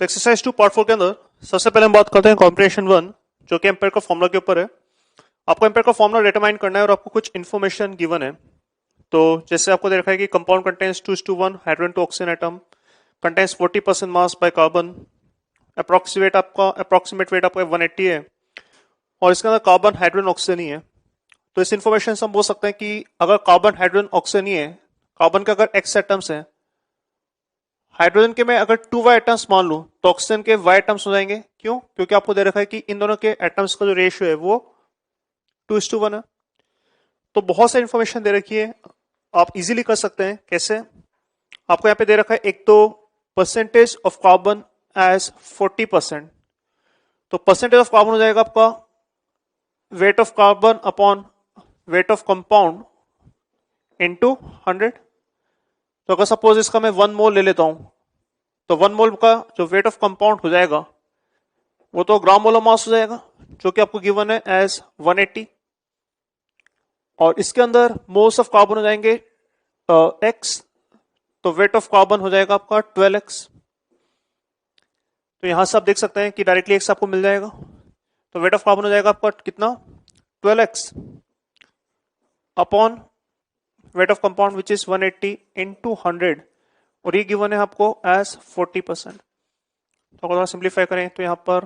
तो exercise 2 part 4 के अंदर सबसे पहले हम बात करते हैं कॉम्प्रिहेंशन 1 जो कि एम्पेयर का फॉर्मूला के ऊपर है। आपको एम्पेयर का फॉर्मूला डिटरमाइन करना है और आपको कुछ इन्फॉर्मेशन गिवन है। तो जैसे आपको दे रखा है कि compound contains 2:1 hydrogen to oxygen atom, contains 40% mass by carbon, approximate weight आपका 180 है और इसके अंदर कार्बन हाइड्रोजन ऑक्सीजन ही है। तो इस इन्फॉर्मेशन से हम बोल सकते हैं कि अगर कार्बन हाइड्रोजन ऑक्सीजन ही है, कार्बन के अगर एक्स एटम्स हैं, हाइड्रोजन के मैं अगर 2y एटम्स मान लूं तो ऑक्सीजन के y एटम्स हो जाएंगे। क्यों? क्योंकि आपको दे रखा है कि इन दोनों के एटम्स का जो रेशियो है वो 2:1 है। तो बहुत सारी इंफॉर्मेशन दे रखी है, आप इजीली कर सकते हैं। कैसे? आपको यहाँ पे दे रखा है एक तो परसेंटेज ऑफ कार्बन एज 40%। तो परसेंटेज ऑफ कार्बन हो जाएगा आपका weight of carbon upon weight of compound into 100। तो अगर सपोज इसका मैं 1 मोल ले लेता हूं तो 1 मोल का जो वेट ऑफ कंपाउंड हो जाएगा वो तो ग्राम मोलर मास हो जाएगा जो कि आपको गिवन है एज 180। और इसके अंदर मोल्स ऑफ कार्बन हो जाएंगे एक्स, तो वेट ऑफ कार्बन हो जाएगा आपका 12x। तो यहां से आप देख सकते हैं कि डायरेक्टली x आपको मिल जाएगा। तो वेट ऑफ कार्बन हो जाएगा आपका कितना? 12x upon weight of compound which is 180 into 100 और ये गिवन है आपको एज 40%। तो अगर सिंप्लीफाई करें तो यहाँ पर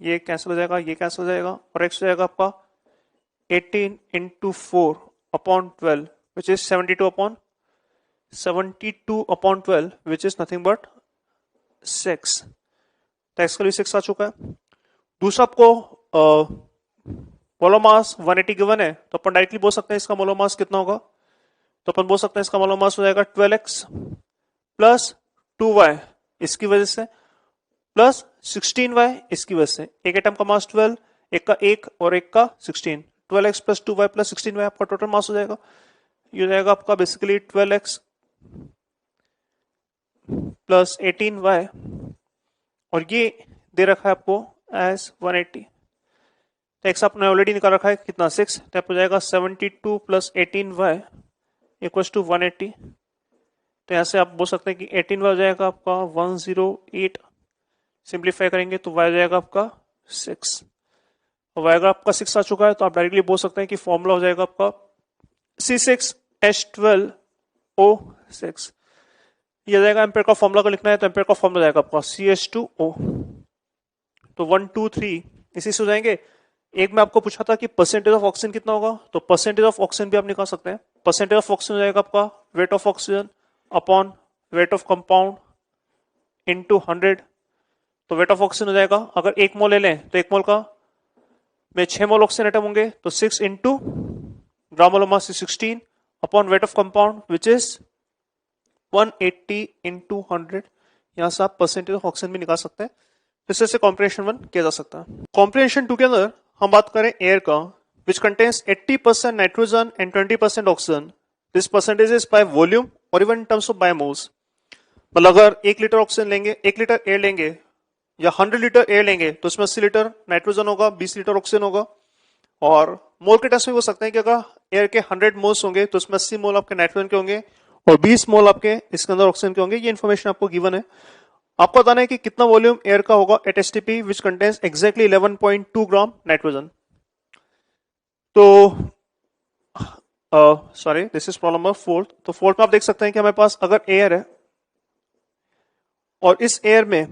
ये कैंसिल हो जाएगा, ये कैंसिल हो जाएगा और x हो जाएगा आपका 18 into 4 upon 12 which is 72 upon 12 which is nothing but 6। तो x का भी 6 आ चुका है। दूसरा आपको मोलर मास 180 गिवन है तो अपन डायरेक्टली बोल सकते हैं इसका मोलर मास कितना होगा। तो अपन बोल सकते हैं इसका मोलर मास हो जाएगा 12x प्लस 2y इसकी वजह से प्लस 16y इसकी वजह से। एक एटम का मास 12, एक का 1 और एक का 16। 12x plus 2y plus 16y आपका टोटल मास हो जाएगा। ये हो जाएगा आपका बेसिकली 12x प्लस 18y और ये दे रखा है आपको एज 180। तो x आपने ऑलरेडी निकाल रखा है कितना 6, तो हो जाएगा 72 प्लस 18y इक्वल्स टू 180। तो यहाँ से आप बोल सकते हैं कि 18y हो जाएगा आपका 108। सिंप्लीफाई करेंगे तो y हो जाएगा आपका 6 और y अगर आपका 6 आ चुका है तो आप डायरेक्टली बोल सकते हैं कि फॉर्मूला हो जाएगा आपका C6H12O6। ये हो जाएगा एम्पेयर का फॉर्मूला का लिखना है तो एम्पेयर का फॉर्मूला जाएगा आपका CH2O। तो 1 2 3 इसी से हो जाएंगे। एक में आपको पूछा था कि परसेंटेज ऑफ ऑक्सीजन कितना होगा, तो परसेंटेज ऑफ ऑक्सीजन भी आप निकाल सकते हैं। परसेंटेज ऑफ ऑक्सीजन हो जाएगा आपका weight of oxygen upon weight of compound into 100। तो वेट ऑफ ऑक्सीजन हो जाएगा, अगर 1 मोल ले लें तो 1 मोल का में 6 मोल ऑक्सीजन एटम होंगे तो 6 into gram molar mass 16 upon weight of compound which is 180 into 100। यहां से आप परसेंटेज ऑफ ऑक्सीजन भी निकाल सकते हैं। इस तरह से कॉम्प्रिहेंशन 1 किया जा सकता है। कॉम्प्रिहेंशन 2 के अंदर हम बात करें एयर का which contains 80% nitrogen and 20% oxygen. This percentage is by volume और even in terms of by moles. मतलब अगर 1 लीटर ऑक्सीजन लेंगे, 1 लीटर एयर लेंगे या 100 लीटर एयर लेंगे तो उसमें 80 लीटर नाइट्रोजन होगा, 20 लीटर ऑक्सीजन होगा। और मोल के टेस्ट में हो सकते हैं कि अगर एयर के 100 मोल्स होंगे तो उसमें 80 मोल आपके नाइट्रोजन के होंगे और 20 मोल आपके इसके अंदर ऑक्सीजन के होंगे। ये इन्फॉर्मेशन आपको गिवन है। आपको बताना है कि कितना वॉल्यूम एयर का होगा at STP which contains exactly 11.2 gram nitrogen. तो sorry this is problem number 4। तो 4 में आप देख सकते हैं कि हमारे पास अगर एयर है और इस एयर में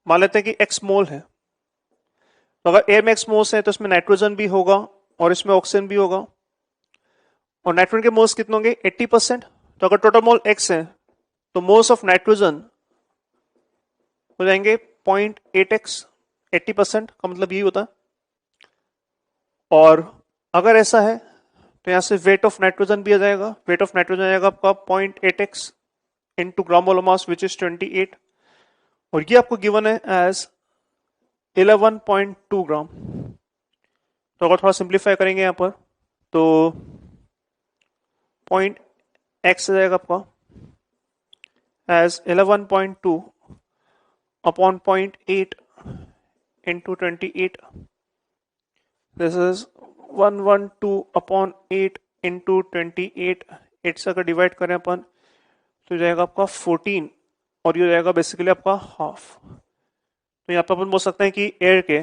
मान लेते हैं कि x मोल है, तो अगर एयर में x मोल्स है तो इसमें नाइट्रोजन भी होगा और इसमें ऑक्सीजन भी होगा। और नाइट्रोजन के मोल्स कितने होंगे? 80%। तो अगर टोटल मोल x है तो मोल्स ऑफ नाइट्रोजन हो जाएंगे 0.8x। 80% का मतलब यही होता है। और अगर ऐसा है तो यहां से वेट ऑफ नाइट्रोजन भी आ जाएगा। वेट ऑफ नाइट्रोजन आ जाएगा आपका 0.8x into gram molar mass which is 28 और ये आपको गिवन है एज 11.2 ग्राम। तो अगर थोड़ा सिंप्लीफाई करेंगे यहां पर तो 0.x आ जाएगा आपका as 11.2 upon 0.8 into 28। This is 112 upon 8 into 28। 8 से अगर डिवाइड करें अपन तो ये जाएगा आपका 14 और ये जाएगा बेसिकली आपका हाफ। तो यहाँ पे अपन बोल सकते हैं कि एयर के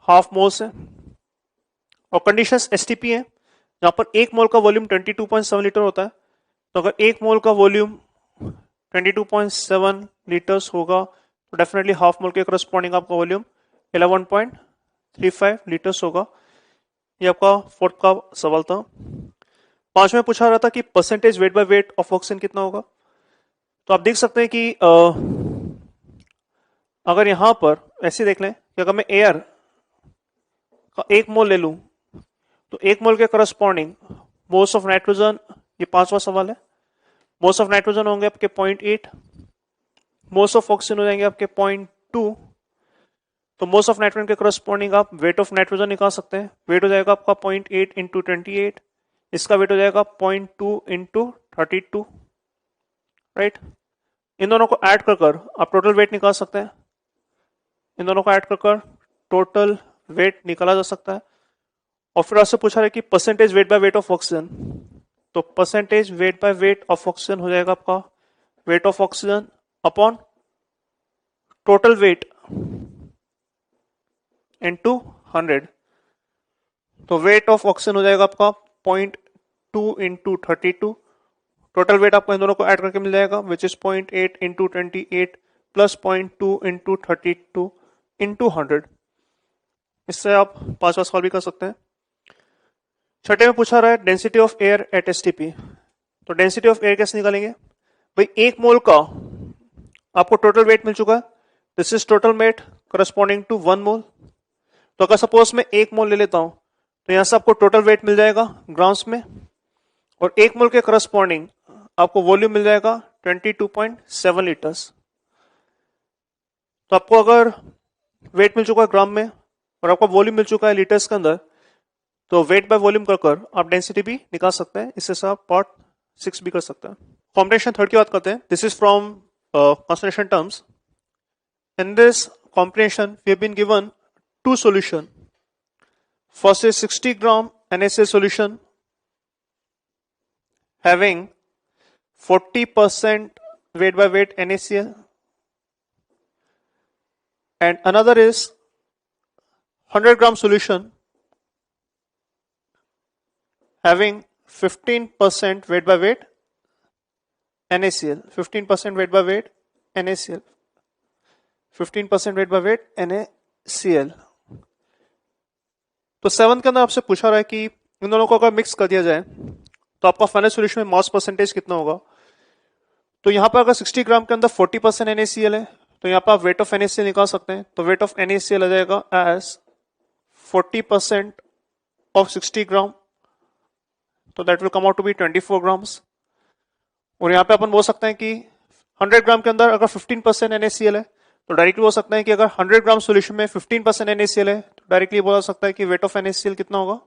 हाफ मोल्स है और कंडीशंस एसटीपी है, जहां पर एक मोल का वॉल्यूम 22.7 लीटर होता है। तो अगर एक मोल का वॉल्यूम 22.7 लीटर्स होगा तो डेफिनेटली हाफ मोल के करस्पॉन्डिंग आपका वॉल्यूम 11.35 लीटर्स होगा। ये आपका फोर्थ का सवाल था। पांचवें पूछा रहा था कि percentage weight by weight of oxygen कितना होगा। तो आप देख सकते हैं कि अगर यहां पर ऐसे देख लें कि अगर मैं एयर का एक मोल ले लूं तो एक मोल के करस्पॉन्डिंग मोल्स ऑफ नाइट्रोजन, ये पांचवा सवाल है, मोल्स ऑफ नाइट्रोजन होंगे आपके 0.8, मोल्स ऑफ ऑक्सीजन हो जाएंगे आपके 0.2। तो मोल्स ऑफ नाइट्रोजन के करस्पॉन्डिंग आप वेट ऑफ नाइट्रोजन निकाल सकते हैं। वेट हो जाएगा आपका 0.8 इंटू 28, इसका वेट हो जाएगा 0.2 इंटू 32, राइट। इन दोनों को ऐड कर आप टोटल वेट निकाल सकते हैं। इन दोनों को ऐड कर टोटल वेट निकाला जा सकता है। और फिर आपसे पूछा है कि percentage weight by weight of oxygen. तो percentage weight by weight of oxygen हो जाएगा आपका weight of oxygen upon total weight into 100। तो वेट ऑफ ऑक्सीजन हो जाएगा आपका 0.2 इंटू 32। टोटल वेट आपको इन दोनों को ऐड करके मिल जाएगा which is 0.8 into 28 plus 0.2 into 32 into 100। इससे आप पांचवा सवाल भी कर सकते हैं। छठे में पूछा रहा है density of air at STP. तो डेंसिटी ऑफ एयर कैसे निकालेंगे भाई, एक मोल का आपको टोटल वेट मिल चुका है, this is total weight corresponding to 1 mole. तो अगर सपोज मैं 1 मोल ले लेता हूं तो यहां से आपको टोटल वेट मिल जाएगा ग्राम्स में, और 1 मोल के करस्पॉन्डिंग आपको वॉल्यूम मिल जाएगा 22.7 लीटर्स। तो आपको अगर वेट मिल चुका है ग्राम में और आपका वॉल्यूम मिल चुका है लीटर्स के अंदर, तो वेट बाय वॉल्यूम कर आप डेंसिटी भी निकाल सकते हैं। इससे आप पार्ट 6 भी कर सकते हैं। कॉम्बिनेशन थर्ड की बात करते हैं। This is from concentration terms. In this combination we have been given two solution. First is 60 gram NaCl solution having 40% weight by weight NaCl, and another is 100 gram solution having 15% weight by weight NaCl, 15% weight by weight NaCl, 15% weight by weight NaCl। तो 7 के अंदर आपसे पूछा रहा है कि इन दोनों को अगर मिक्स कर दिया जाए तो आपका फाइनल सॉल्यूशन में मास परसेंटेज कितना होगा। तो यहां पर अगर 60 ग्राम के अंदर 40% NaCl है तो यहां पर आप वेट ऑफ NaCl निकाल सकते हैं। तो वेट ऑफ NaCl आ जाएगा एज 40% ऑफ 60 ग्राम, तो that will come out to be 24 grams. और यहां पे अपन बोल सकते हैं कि 100 ग्राम के अंदर अगर 15% NaCl है तो डायरेक्टली बोल सकते हैं कि अगर 100 ग्राम सॉल्यूशन में 15% NaCl है तो डायरेक्टली बोला सकता है कि वेट ऑफ NaCl कितना होगा,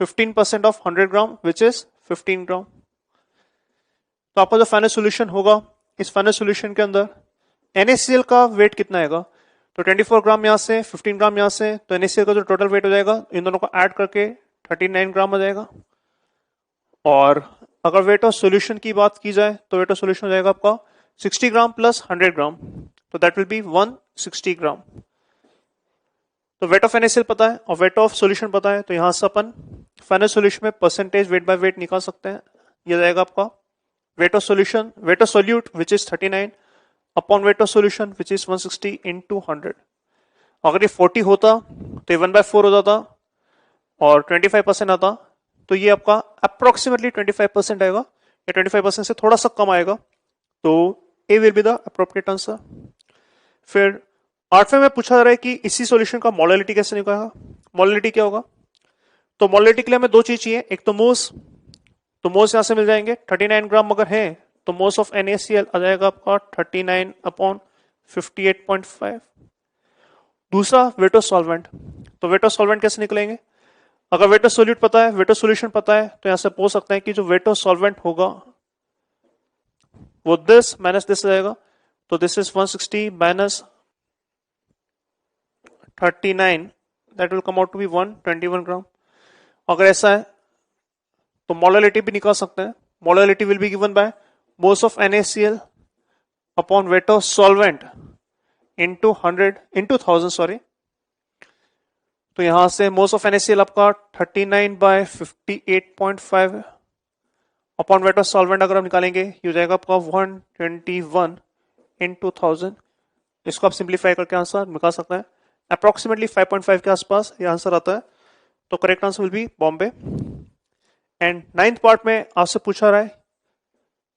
15% ऑफ 100 ग्राम विच इज 15 ग्राम। तो आपका जो फाइनल सॉल्यूशन होगा, इस फाइनल सॉल्यूशन के अंदर NaCl का वेट कितना आएगा, तो 24 ग्राम यहां से 15 ग्राम यहां से, तो NaCl का जो टोटल वेट हो जाएगा इन दोनों को ऐड करके 39 ग्राम हो जाएगा। और अगर वेट ऑफ सॉल्यूशन की बात की जाए तो वेट ऑफ सॉल्यूशन हो जाएगा आपका 60 ग्राम प्लस 100 ग्राम, तो दैट विल बी 160 ग्राम। तो वेट ऑफ NaCl पता है और वेट ऑफ सॉल्यूशन पता है, तो यहां से अपन फाइनल सॉल्यूशन में परसेंटेज वेट बाय वेट निकाल सकते हैं। यह जाएगा आपका weight of solution, weight of solute which is 39 upon weight of solution which is 160 into 100। अगर ये 40 होता तो ये 1/4 हो जाता और 25% आता, तो ये आपका अप्रोक्सीमेटली 25% आएगा, या 25% से थोड़ा सा कम आएगा। तो A will be the appropriate answer. फिर 8वें में पूछा जा रहा है कि इसी सॉल्यूशन का मोलैलिटी कैसे निकालेगा। मोलैलिटी क्या होगा, तो मोलैलिटी के लिए हमें दो चीज चाहिए, एक तो मोल्स, तो मोल्स यहां से मिल जाएंगे 39 ग्राम अगर है तो मोल्स ऑफ NaCl आ जाएगा आपका 39 अपॉन 58.5। दूसरा वेट ऑफ सॉल्वेंट, तो वेट ऑफ सॉल्वेंट कैसे निकलेंगे, अगर वेट ऑफ सोल्यूट पता है, वेट ऑफ सॉल्यूशन पता है, तो यहां से पूछ सकते हैं कि जो वेट ऑफ सॉल्वेंट होगा वो दिस माइनस दिस रहेगा, तो this is 160 minus 39, that will come out to be 121 gram. अगर ऐसा है तो मोलैलिटी भी निकाल सकते हैं। Molality will be given by moles of NaCl upon weight of solvent into 1000 sorry. तो यहां से मोल्स ऑफ NaCl आपका 39/58.5 है, अपॉन वेट ऑफ सॉल्वेंट अगर हम निकालेंगे ये हो जाएगा आपका 121 इंटू 1000। इसको आप सिंप्लीफाई करके आंसर निकाल सकते हैं, अप्रोक्सीमेटली 5.5 के आसपास ये आंसर आता है। तो correct answer will B Bombay. And 9th part में आपसे पूछा रहा है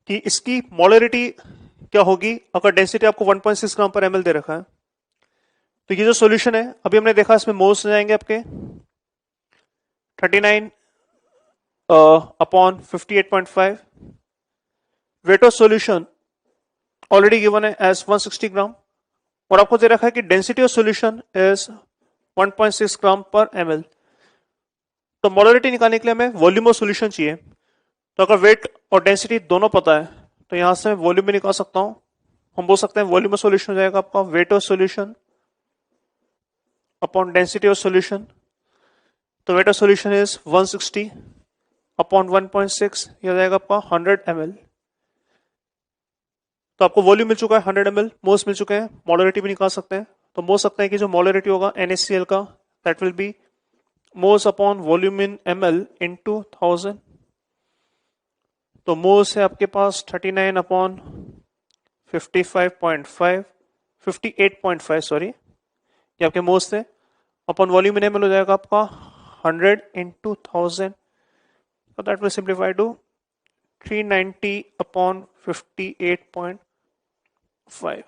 कि इसकी मोलरिटी क्या होगी अगर डेंसिटी आपको 1.6 ग्राम पर ml दे रखा है। तो ये जो सॉल्यूशन है अभी हमने देखा इसमें मोल्स जाएंगे आपके 39 upon 58.5। Wait of solution already given है एज 160 ग्राम और आपको दे रखा है कि डेंसिटी ऑफ सॉल्यूशन इज 1.6 ग्राम पर ml। तो मोलरिटी निकालने के लिए हमें वॉल्यूम ऑफ सॉल्यूशन चाहिए। तो अगर वेट और डेंसिटी दोनों पता है तो यहां से मैं वॉल्यूम भी निकाल सकता हूं। हम बोल सकते हैं वॉल्यूम ऑफ सॉल्यूशन हो जाएगा आपका weight of solution upon density of solution. तो weight of solution is 160 upon 1.6, यह हो जाएगा आपका 100 ml। तो आपको वॉल्यूम मिल चुका है 100 ml, मोल्स मिल चुके हैं, मोलरिटी भी निकाल सकते हैं। तो बोल सकते हैं कि जो मोलरिटी होगा NaCl का that will B moles upon volume in ml into 1000। तो मोल्स है आपके पास 39 अपॉन 58.5 सॉरी, ये आपके मोल्स थे, अपॉन वॉल्यूम इन ml हो जाएगा आपका 100 इंटू 1000। तो that will simplify to 390 upon 58.5,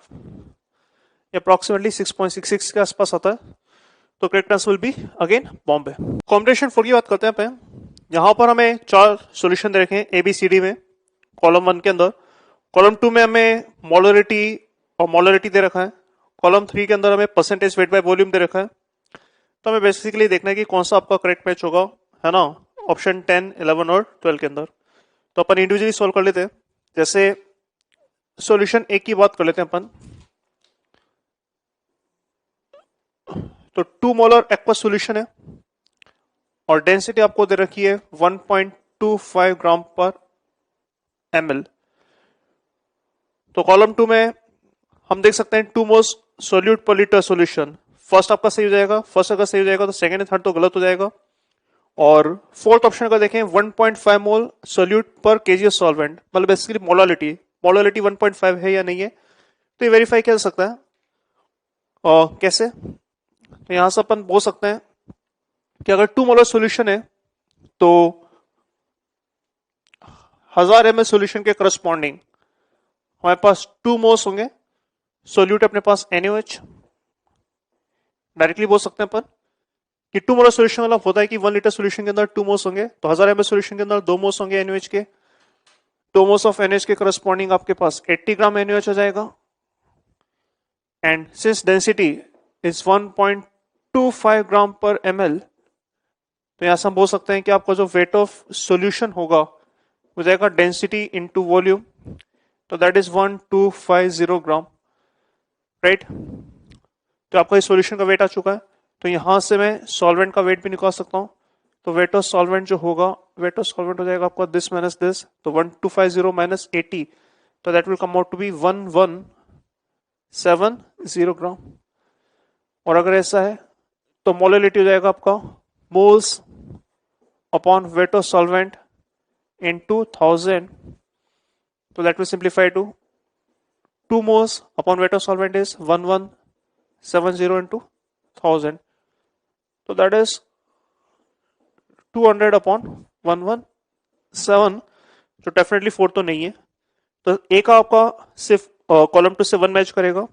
ये अप्रोक्सीमेटली 6.66 के आसपास आता है। तो correct answer will be again Bombay. Combination 4 की बात करते हैं अपन। यहां पर हमें 4 सॉल्यूशन दे रखे हैं ABCD में कॉलम 1 के अंदर। कॉलम 2 में हमें मोलरिटी और मोलरिटी दे रखा है। कॉलम 3 के अंदर हमें परसेंटेज वेट बाय वॉल्यूम दे रखा है। तो हमें बेसिकली देखना है कि कौन सा आपका करेक्ट मैच होगा, है ना, ऑप्शन 10, 11 और 12 के अंदर। तो अपन इंडिविजुअली सॉल्व कर लेते हैं। जैसे सॉल्यूशन ए की बात कर लेते हैं अपन। तो 2 मोलर एक्वस सॉल्यूशन है और डेंसिटी आपको दे रखी है 1.25 ग्राम पर ml। तो कॉलम 2 में हम देख सकते हैं 2 मोल्स सोल्यूट पर लीटर सॉल्यूशन। फर्स्ट आपका सही हो जाएगा, फर्स्ट अगर सही हो जाएगा तो सेकंड एंड थर्ड तो गलत हो जाएगा। और फोर्थ ऑप्शन का देखें 1.5 मोल सोल्यूट पर केजी ऑफ सॉल्वेंट, मतलब बेसिकली मोलालिटी 1.5 है या नहीं है, तो ये वेरीफाई किया जा सकता है। और कैसे, तो यहां से अपन बोल सकते हैं कि अगर 2 मोलर सॉल्यूशन है तो 1000 ml सॉल्यूशन के करस्पॉन्डिंग हमारे पास 2 मोल्स होंगे सोल्यूट अपने पास NaOH। डायरेक्टली बोल सकते हैं अपन कि 2 मोलर सॉल्यूशन मतलब होता है कि 1 लीटर सॉल्यूशन के अंदर 2 मोल्स होंगे, तो 1000 ml सॉल्यूशन के अंदर 2 मोल्स होंगे NaOH के। 2 मोल्स ऑफ NaOH के करस्पॉन्डिंग आपके पास 80 ग्राम NaOH हो जाएगा। एंड सिंस डेंसिटी इज 1.25 ग्राम पर ml, तो यहां से हम बोल सकते हैं कि आपका जो वेट ऑफ सॉल्यूशन होगा हो जाएगा डेंसिटी इंटू वॉल्यूम, तो दैट इज 1250 ग्राम, राइट। तो आपका इस सॉल्यूशन का वेट आ चुका है। तो यहां से मैं सॉल्वेंट का वेट भी निकाल सकता हूं। तो वेट ऑफ सॉल्वेंट जो होगा, वेट ऑफ सॉल्वेंट हो जाएगा आपका दिस माइनस दिस, तो 1250 माइनस 80, तो that will come out to be 1170 gram. और अगर ऐसा है तो मोलरिटी हो जाएगा आपका moles upon weight of solvent into 1000, तो that will simplify to 2 moles upon weight of solvent is 1170 into 1000, so that is 200 upon 117, तो डेफिनेटली 4 तो नहीं है। तो ए का आपका सिर्फ कॉलम 2 से 1 मैच करेगा।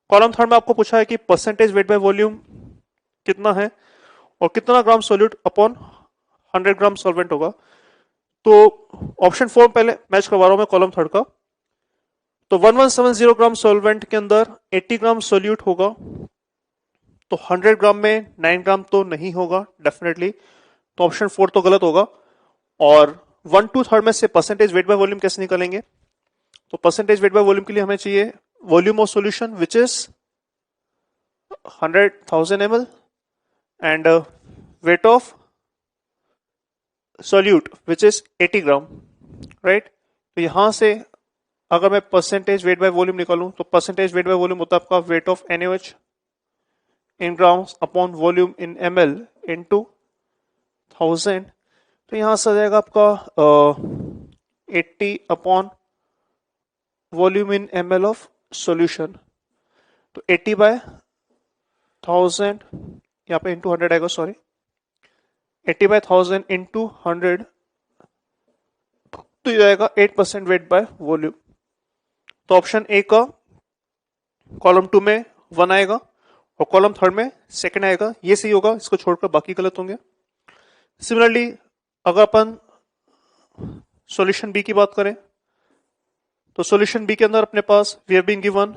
कॉलम 3 में आपको पूछा है कि परसेंटेज वेट बाय वॉल्यूम कितना है और कितना ग्राम सोल्यूट अपॉन 100 ग्राम सॉल्वेंट होगा। तो ऑप्शन 4 पहले मैच करवा रहा हूं मैं कॉलम 3 का। तो 1170 ग्राम सॉल्वेंट के अंदर 80 ग्राम सोल्यूट होगा, तो 100 ग्राम में 9 ग्राम तो नहीं होगा डेफिनेटली, तो ऑप्शन 4 तो गलत होगा। और 1/2 में से परसेंटेज वेट बाय वॉल्यूम कैसे निकालेंगे, तो परसेंटेज वेट बाय वॉल्यूम के लिए हमें चाहिए volume of solution which is 100,000 ml and wait of solute which is 80 gram, right. तो यहां से अगर मैं परसेंटेज वेट बाय वॉल्यूम निकालूं तो परसेंटेज वेट बाय वॉल्यूम होता है आपका weight of NaOH in grams upon volume in ml into 1000। तो यहां से आ जाएगा आपका 80 upon volume in ml of solution. तो 80 बाय 1000 यहाँ पे इंटू 100 आएगा, सॉरी 80 बाय 1000 इंटू 100, तो ये आएगा 8% वेट बाय वॉल्यूम। तो ऑप्शन ए का कॉलम 2 में 1 आएगा और कॉलम 3 में 2 आएगा, ये सही होगा, इसको छोड़कर बाकी गलत होंगे। सिमिलरली अगर अपन सॉल्यूशन बी की बात करें तो सॉल्यूशन बी के अंदर अपने पास we have been given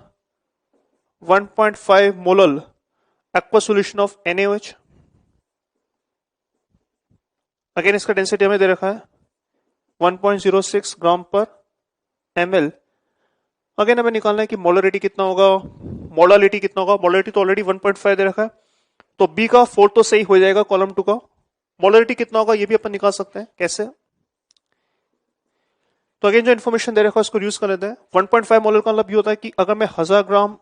1.5 molal aqua solution of NaOH। Again इसका डेंसिटी हमें दे रखा है 1.06 ग्राम पर ml। अगेन हमें निकालना है कि मोलरिटी कितना होगा, मोलालिटी कितना होगा। मोलरिटी तो ऑलरेडी 1.5 दे रखा है, तो बी का 4 तो सही हो जाएगा कॉलम 2 का। मोलरिटी कितना होगा ये भी अपन निकाल सकते हैं, कैसे? तो अगेन जो इन्फॉर्मेशन दे रखा है उसको यूज कर लेते हैं। 1.5 मोलर का मतलब ये होता है कि अगर मैं 1000 ग्राम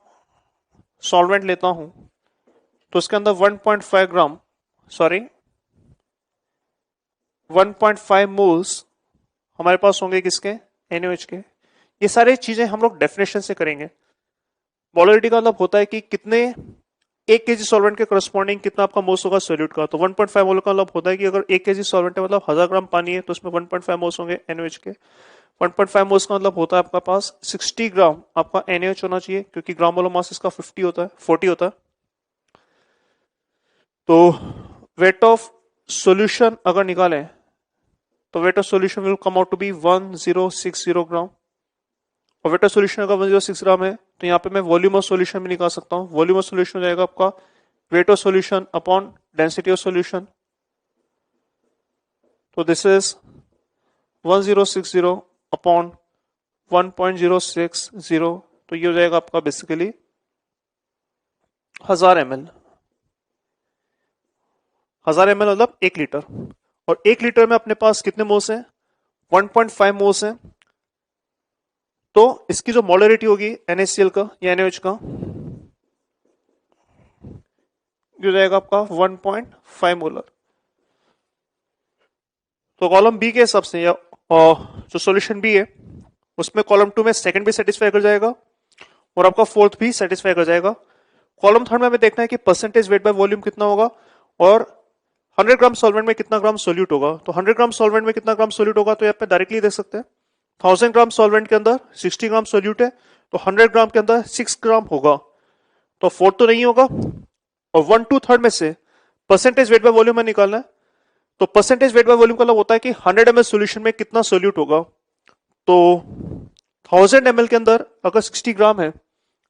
सॉल्वेंट लेता हूं तो उसके अंदर 1.5 ग्राम, सॉरी 1.5 मोल्स हमारे पास होंगे किसके, NaOH के। ये सारी चीजें हम लोग डेफिनेशन से करेंगे। मोलरिटी का मतलब होता है कि कितने 1 केजी सॉल्वेंट के करस्पॉन्डिंग कितना आपका मोल्स होगा सोल्यूट का। तो 1.5 मोल का मतलब होता है कि अगर 1 केजी सॉल्वेंट है मतलब 1000 ग्राम पानी है तो उसमें 1.5 मोल्स होंगे NaOH के। 1.5 मोल्स का मतलब होता है आपका पास 60 ग्राम आपका NaOH होना चाहिए, क्योंकि ग्राम मोलर मास इसका 50 होता है, 40 होता है। तो वेट ऑफ सॉल्यूशन अगर निकालें तो weight of solution will come out to be 1060 gram. और वेट ऑफ सॉल्यूशन अगर 106 ग्राम है तो यहाँ पे मैं वॉल्यूम ऑफ सॉल्यूशन भी निकाल सकता हूँ। वॉल्यूम ऑफ सॉल्यूशन हो जाएगा आपका weight of solution upon density of solution. तो दिस इज 1060 अपॉन 1.060, तो ये हो जाएगा आपका बेसिकली 1000 ml। 1000 ml मतलब 1 लीटर, और 1 लीटर में अपने पास कितने मोल्स हैं, 1.5 मोल्स हैं। तो इसकी जो मोलरिटी होगी NaCl का या NaOH का, जो जाएगा आपका 1.5 मोलर। तो कॉलम बी के हिसाब से या जो सॉल्यूशन बी है उसमें कॉलम 2 में सेकंड भी सेटिस्फाई कर जाएगा और आपका फोर्थ भी सेटिस्फाई कर जाएगा। कॉलम थर्ड में हमें देखना है कि परसेंटेज वेट बाय वॉल्यूम कितना होगा और 100 ग्राम सॉल्वेंट में कितना ग्राम सोल्यूट होगा। तो 100 ग्राम सॉल्वेंट में कितना ग्राम सोल्यूट होगा तो यहाँ पे डायरेक्टली देख सकते हैं। 1000 ग्राम सॉल्वेंट के अंदर 60 ग्राम सोल्यूट है, तो 100 ग्राम के अंदर 6 ग्राम होगा, तो 4 तो नहीं होगा। और 1/2 में से परसेंटेज वेट बाय वॉल्यूम में निकालना है, तो परसेंटेज वेट बाय वॉल्यूम का मतलब होता है कि 100 ml सॉल्यूशन में कितना सोल्यूट होगा। तो 1000 ml के अंदर अगर 60 ग्राम है,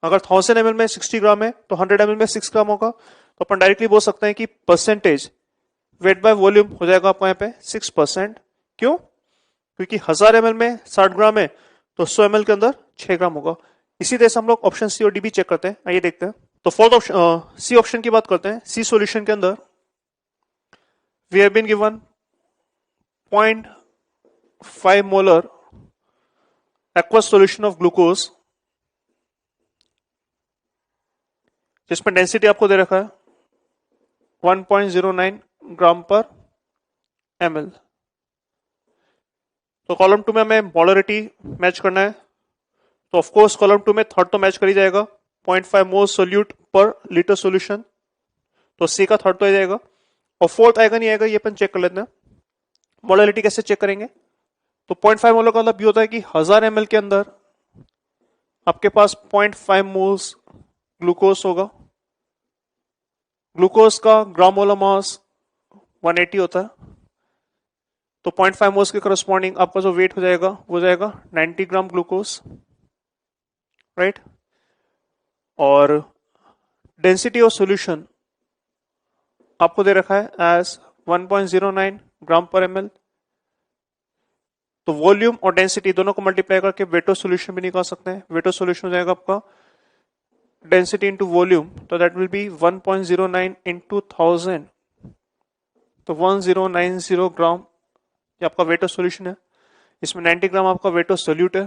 अगर 1000 ml में 60 ग्राम है तो 100 ml में 6 ग्राम होगा। तो अपन डायरेक्टली बोल सकते हैं कि परसेंटेज वेट बाय वॉल्यूम हो जाएगा आपका यहाँ पे 6%। क्यों? क्योंकि 1000 ml में 60 ग्राम है तो 100 ml के अंदर 6 ग्राम होगा। इसी तरह से हम लोग ऑप्शन सी और डी भी चेक करते हैं, आइए देखते हैं। तो फोर्थ ऑप्शन सी ऑप्शन की बात करते हैं। सी सॉल्यूशन के अंदर we have been given 0.5 molar aqueous solution of glucose, जिसमें डेंसिटी आपको दे रखा है 1.09 ग्राम पर ml। तो कॉलम 2 में हमें मोलरिटी मैच करना है, तो ऑफ कोर्स कॉलम 2 में थर्ड तो मैच कर ही जाएगा, 0.5 मोल सोल्यूट पर लीटर सॉल्यूशन, तो सी का थर्ड तो आ जाएगा। और फोर्थ आएगा नहीं आएगा ये अपन चेक कर लेते हैं। मोलरिटी कैसे चेक करेंगे, तो 0.5 मोलर का मतलब ये होता है कि 1000 ml के अंदर आपके पास 0.5 मोल्स ग्लूकोज होगा। ग्लूकोज का ग्राम मोलर मास 180 होता है, तो 0.5 मोल्स के करस्पॉन्डिंग आपका जो वेट हो जाएगा वो जाएगा 90 ग्राम ग्लूकोज, राइट। और डेंसिटी ऑफ सॉल्यूशन आपको दे रखा है एज 1.09 ग्राम पर ml। तो वॉल्यूम और डेंसिटी दोनों को मल्टीप्लाई करके वेट ऑफ सॉल्यूशन भी निकाल सकते हैं। वेट ऑफ सॉल्यूशन हो जाएगा आपका डेंसिटी इंटू वॉल्यूम, तो दैट विल बी 1.09 इंटू 1000, तो 1090 ग्राम ये आपका वेट ऑफ सॉल्यूशन है। इसमें 90 ग्राम आपका वेट ऑफ सोल्यूट है,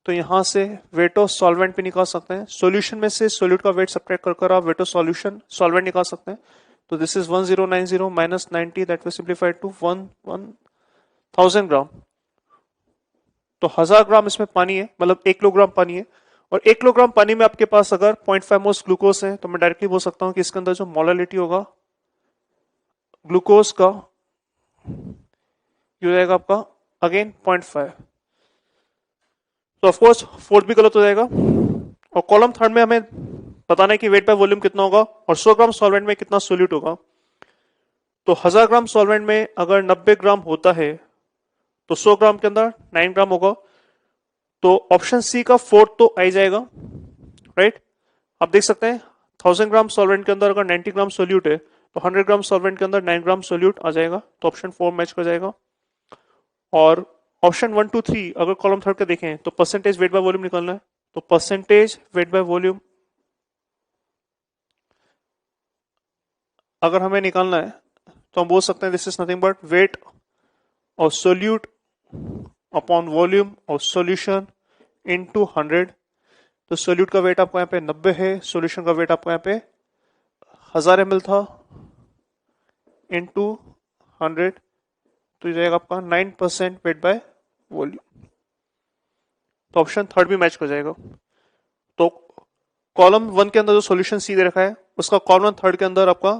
तो यहां से वेट ऑफ सॉल्वेंट भी निकाल सकते हैं। सॉल्यूशन में से सोल्यूट का वेट सब्ट्रैक्ट कर कर आप वेट ऑफ सॉल्यूशन सॉल्वेंट निकाल सकते हैं। तो this is 1090 minus 90 that will simplified to 1000 gram. तो 1000 ग्राम इसमें पानी है, मतलब 1 किलोग्राम पानी है, और 1 किलोग्राम पानी में आपके पास अगर 0.5 मोल्स ग्लूकोज है तो मैं डायरेक्टली बोल सकता हूं कि इसके अंदर जो मोलालिटी होगा ग्लूकोज का ये हो जाएगा आपका अगेन 0.5। तो ऑफकोर्स फोर्थ भी गलत हो जाएगा। और कॉलम थर्ड में हमें बताना है कि वेट बाय वॉल्यूम कितना होगा और 100 ग्राम सॉल्वेंट में कितना सोल्यूट होगा। तो 1000 ग्राम सॉल्वेंट में अगर 90 ग्राम होता है तो 100 ग्राम के अंदर 9 ग्राम होगा। तो ऑप्शन सी का फोर्थ तो आ ही जाएगा, राइट। आप देख सकते हैं 1000 ग्राम सॉल्वेंट के अंदर अगर 90 ग्राम सोल्यूट है तो 100 ग्राम सॉल्वेंट के अंदर 9 ग्राम सोल्यूट आ जाएगा। तो ऑप्शन 4 मैच कर जाएगा। और ऑप्शन 1 2 3 अगर कॉलम थर्ड के देखें तो परसेंटेज वेट बाय वॉल्यूम निकालना है। तो परसेंटेज वेट बाय वॉल्यूम अगर हमें निकालना है तो हम बोल सकते हैं this is nothing but wait of solute upon volume of solution into 100। तो सोल्यूट का वेट आपको यहाँ पे 90 है, सॉल्यूशन का वेट आपको यहाँ पे 1000 ml था इनटू 100। तो ये जाएगा आपका 9% वेट बाय वॉल्यूम। तो ऑप्शन थर्ड भी मैच कर जाएगा। तो कॉलम वन के अंदर जो सॉल्यूशन सी दे रखा है उसका कॉलम थर्ड के अंदर आपका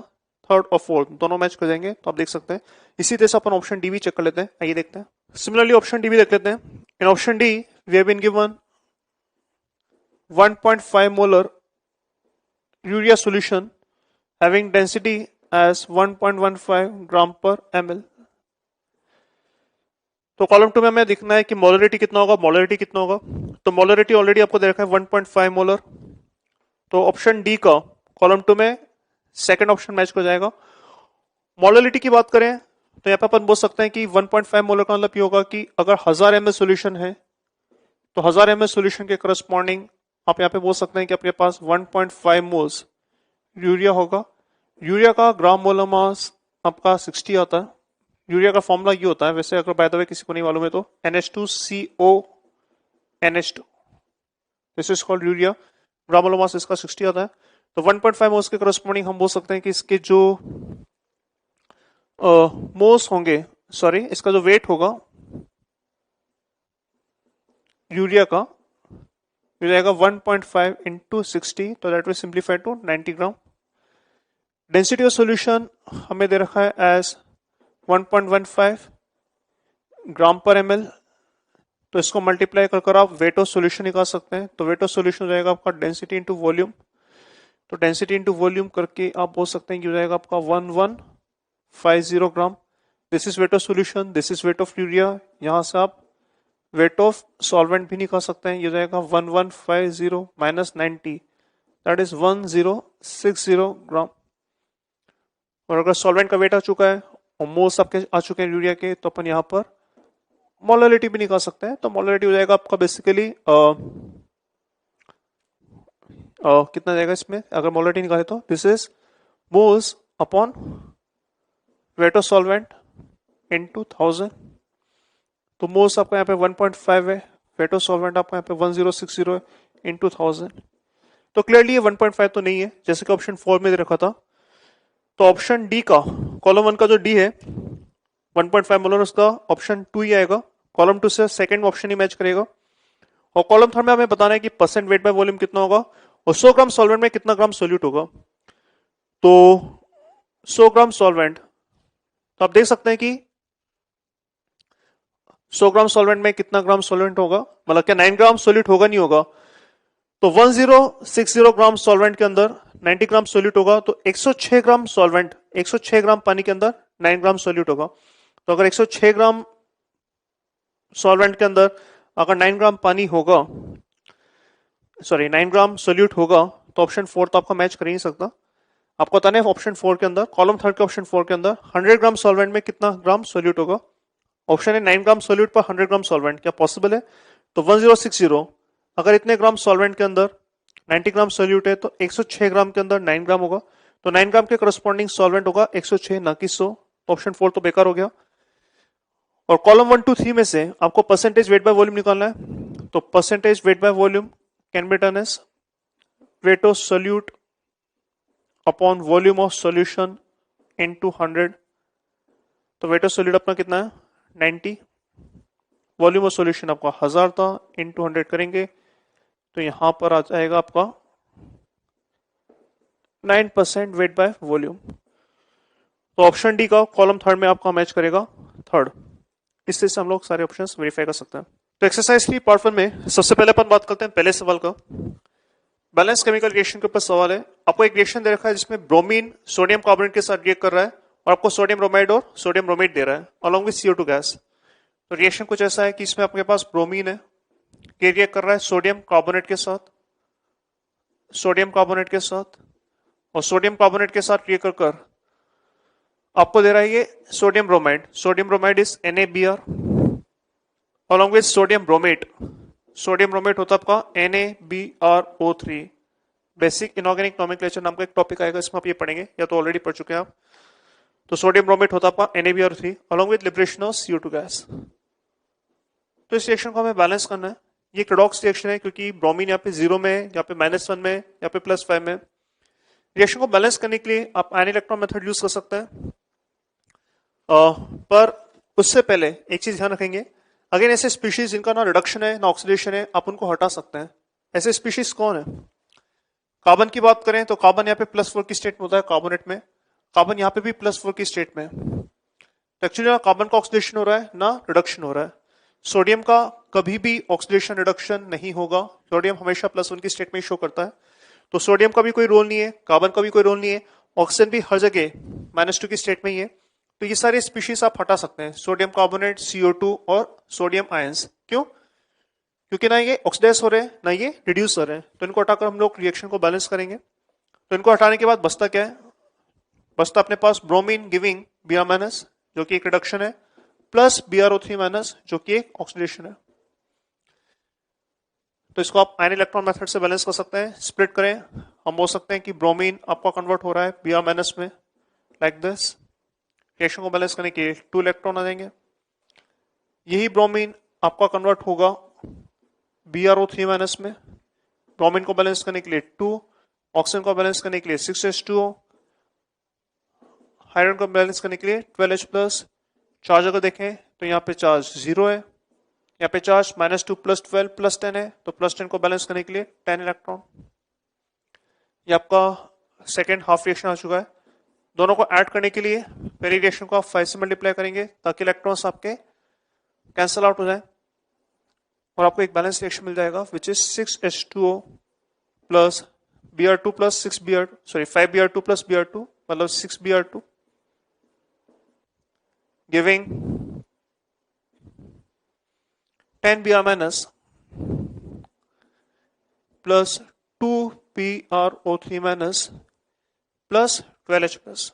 थर्ड और फोर्थ दोनों मैच कर जाएंगे। तो आप देख सकते हैं इसी तरह से अपन ऑप्शन डी भी चेक कर लेते हैं। आइए देखते हैं। सिमिलरली ऑप्शन डी भी देख लेते हैं। In option D we have been given 1.5 molar urea solution having density as 1.15 gram पर ml। तो कॉलम टू में हमें देखना है कि मोलरिटी कितना होगा, मोलरिटी कितना होगा। तो मोलरिटी ऑलरेडी आपको दे रखा है 1.5 मोलर। तो ऑप्शन डी का कॉलम टू में सेकंड ऑप्शन मैच हो जाएगा। मोलरिटी की बात करें तो यहाँ पे अपन बोल सकते हैं कि 1.5 मोलर का मतलब ये होगा कि अगर 1000 ml सॉल्यूशन है तो 1000 ml सॉल्यूशन के करस्पॉन्डिंग आप यहाँ पे बोल सकते हैं कि आपके पास 1.5 मोल्स यूरिया होगा। यूरिया का ग्राम मोलर मास आपका 60 आता है। यूरिया का फॉर्मूला ये होता है, वैसे अगर बाय द वे किसी को नहीं मालूम है तो NH2CO NH2, this is called urea. Gram molar मास इसका 60 आता है। तो 1.5 मोल्स के करस्पॉन्डिंग हम बोल सकते हैं कि इसके जो मोल्स होंगे, सॉरी इसका जो वेट होगा यूरिया का हो जाएगा 1.5 इंटू 60। तो that will simplify to 90 gram. Density of solution हमें दे रखा है एज 1.15 ग्राम पर ml। तो इसको मल्टीप्लाई कर आप वेट ऑफ सॉल्यूशन निकाल सकते हैं। तो वेट ऑफ सॉल्यूशन हो जाएगा आपका डेंसिटी इंटू वॉल्यूम। तो डेंसिटी इंटू वॉल्यूम करके आप बोल सकते हैं कि हो जाएगा आपका 1150 gram. This is weight of solution, this is weight of urea. यहां से आप वेट ऑफ सॉल्वेंट भी निकाल सकते हैं। ये हो जाएगा 1150 माइनस 90 दैट इज 1060 ग्राम। और अगर सॉल्वेंट का वेट आ चुका है और मोल्स आपके आ चुके हैं यूरिया के, तो अपन यहाँ पर मोलरिटी भी निकाल सकते हैं। तो मोलरिटी हो जाएगा आपका बेसिकली कितना जाएगा इसमें, अगर मोलरिटी निकाले तो this is moles upon weight of solvent into 1000। तो मोल्स आपका यहाँ पे 1.5 है, वेट ऑफ सॉल्वेंट आपका यहाँ पे 1060 है इनटू 1000। तो क्लियरली ये 1.5 तो नहीं है जैसे कि ऑप्शन 4 में दे रखा था। तो ऑप्शन डी का कॉलम 1 का जो डी है 1.5 मोलर, उसका ऑप्शन 2 ही आएगा। कॉलम 2 से सेकंड ऑप्शन ही मैच करेगा। और कॉलम 3 में हमें बताना है कि परसेंट वेट बाय वॉल्यूम कितना होगा और 100 ग्राम सॉल्वेंट में कितना ग्राम सोल्यूट होगा। तो 100 ग्राम सॉल्वेंट, तो आप देख सकते हैं कि 100 ग्राम सॉल्वेंट में कितना ग्राम सॉल्वेंट होगा, मतलब क्या 9 ग्राम सोल्यूट होगा, नहीं होगा। तो 1060 ग्राम सॉल्वेंट के अंदर 90 ग्राम सोल्यूट होगा। तो 106 ग्राम सॉल्वेंट, 106 ग्राम पानी के अंदर 9 ग्राम सोल्यूट होगा। तो अगर 106 ग्राम सॉल्वेंट के अंदर अगर 9 ग्राम पानी होगा, सॉरी 9 ग्राम सोल्यूट होगा, तो ऑप्शन 4 तो आपका मैच कर ही नहीं सकता। आपको बताना है ऑप्शन 4 के अंदर, कॉलम थर्ड के ऑप्शन 4 के अंदर 100 ग्राम सॉल्वेंट में कितना ग्राम सोल्यूट होगा। ऑप्शन है 9 ग्राम सोल्यूट पर 100 ग्राम सॉल्वेंट, क्या पॉसिबल है। तो 1060 अगर इतने ग्राम सॉल्वेंट के अंदर 90 ग्राम सोल्यूट है तो 106 ग्राम के अंदर 9 ग्राम होगा। तो 9 ग्राम के करस्पॉन्डिंग सॉल्वेंट होगा 106 ना कि 100। ऑप्शन 4 तो बेकार हो गया। और कॉलम 1 2 3 में से आपको परसेंटेज वेट बाय वॉल्यूम निकालना है। तो percentage weight by volume can be done as weight of solute upon volume of solution into 100। तो वेट ऑफ सोल्यूट अपना कितना है 90, वॉल्यूम ऑफ सॉल्यूशन आपका 1000 था, इनटू 100 करेंगे तो यहां पर आ जाएगा आपका 9% वेट बाय वॉल्यूम। तो ऑप्शन डी का कॉलम थर्ड में आपका मैच करेगा थर्ड। इससे हम लोग सारे ऑप्शंस वेरीफाई कर सकते हैं। तो एक्सरसाइज 3 पार्ट 1 में सबसे पहले अपन बात करते हैं पहले सवाल का। बैलेंस केमिकल रिएक्शन के ऊपर सवाल है। आपको एक रिएक्शन दे रखा है जिसमें ब्रोमीन सोडियम कार्बोनेट के साथ रिएक्ट कर रहा है और आपको सोडियम ब्रोमाइड और सोडियम ब्रोमेट दे रहा है अलॉन्ग विद CO2 गैस। तो रिएक्शन कुछ ऐसा है कि इसमें आपके पास ब्रोमीन है, ये रिएक्ट कर रहा है सोडियम कार्बोनेट के साथ, सोडियम कार्बोनेट के साथ, और सोडियम कार्बोनेट के साथ रिएक्ट कर आपको दे रहा है ये sodium bromide. Sodium bromide is NaBr along with sodium bromate. Sodium bromate होता है आपका NaBrO3। बेसिक इनऑर्गेनिक नोमेनक्लेचर नाम का एक टॉपिक आएगा, इसमें आप ये पढ़ेंगे या तो ऑलरेडी पढ़ चुके हैं आप। तो सोडियम ब्रोमेट होता है आपका NaBrO3 along with liberation of CO2 gas. तो इस रिएक्शन को हमें बैलेंस करना है। ये रिडॉक्स रिएक्शन है क्योंकि ब्रोमीन यहाँ पे 0 में, यहाँ पे -1 में, यहाँ पे +5 में। रिएक्शन को बैलेंस करने के लिए आप आयन इलेक्ट्रॉन मेथड यूज कर सकते हैं। पर उससे पहले एक चीज ध्यान रखेंगे, अगेन ऐसे स्पीशीज जिनका ना रिडक्शन है ना ऑक्सीडेशन है, आप उनको हटा सकते हैं। ऐसे स्पीशीज कौन है? कार्बन की बात करें तो कार्बन यहाँ पे +4 की स्टेट में होता है कार्बोनेट में, कार्बन यहाँ पे भी +4 की स्टेट में। तो एक्चुअली ना कार्बन का ऑक्सीडेशन हो रहा है ना रिडक्शन हो रहा है। सोडियम का कभी भी ऑक्सीडेशन रिडक्शन नहीं होगा, सोडियम हमेशा +1 की स्टेट में ही शो करता है। तो सोडियम का भी कोई रोल नहीं है, कार्बन का भी कोई रोल नहीं है, ऑक्सीजन भी हर जगह -2 की स्टेट में ही है। तो ये सारे स्पीशीज आप हटा सकते हैं, सोडियम कार्बोनेट, CO2 और सोडियम आयंस। क्यों? क्योंकि ना ये ऑक्सीडाइज हो रहे हैं ना ये रिड्यूस हो रहे हैं। तो इनको हटाकर हम लोग रिएक्शन को बैलेंस करेंगे। तो इनको हटाने के बाद बचता क्या है? बचता अपने पास ब्रोमीन गिविंग Br- जो कि एक रिडक्शन है, प्लस BrO3- जो कि एक ऑक्सीडेशन है। तो इसको आप आयन इलेक्ट्रॉन मेथड से बैलेंस कर सकते हैं। स्प्लिट करें, हम बोल सकते हैं कि ब्रोमीन आपका कन्वर्ट हो रहा है Br- में, लाइक दिस। रिएक्शन को बैलेंस करने के लिए 2 इलेक्ट्रॉन आ जाएंगे। यही ब्रोमीन आपका कन्वर्ट होगा BrO3- में। ब्रोमीन को बैलेंस करने के लिए 2, ऑक्सीजन को बैलेंस करने के लिए 6H2O, हाइड्रोजन को बैलेंस करने के लिए 12H+। चार्ज अगर देखें तो यहाँ पे चार्ज 0 है, यहाँ पे चार्ज -2 + 12 + 10 है, तो +10 को बैलेंस करने के लिए 10 इलेक्ट्रॉन। ये आपका सेकेंड हाफ रिएक्शन आ चुका है। दोनों को ऐड करने के लिए पहली रिएक्शन को आप 5 से मल्टीप्लाई करेंगे ताकि इलेक्ट्रॉन्स आपके कैंसल आउट हो जाए और आपको एक बैलेंस रिएक्शन मिल जाएगा which is 6H2O plus Br2 plus 5Br2 plus Br2 मतलब 6Br2 giving 10 Br- plus 2BrO3- plus 12H+।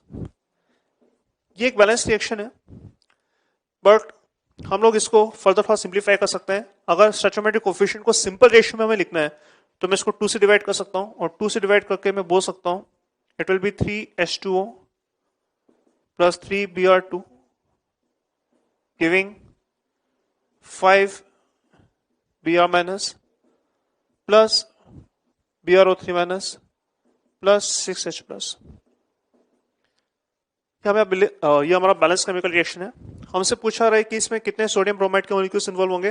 ये एक बैलेंस रिएक्शन है, बट हम लोग इसको फर्दर थोड़ा सिंप्लीफाई कर सकते हैं। अगर स्टोइचोमेट्रिक कोएफिशिएंट को सिंपल रेशियो में हमें लिखना है तो मैं इसको 2 से डिवाइड कर सकता हूं और 2 से डिवाइड करके मैं बोल सकता हूं it will be 3H2O plus 3Br2 giving 5Br- plus BrO3- plus 6H+। ये हमारा बैलेंस केमिकल रिएक्शन है। हमसे पूछा रहा है कि इसमें कितने सोडियम ब्रोमाइड के मॉलिक्यूल्स इन्वॉल्व होंगे।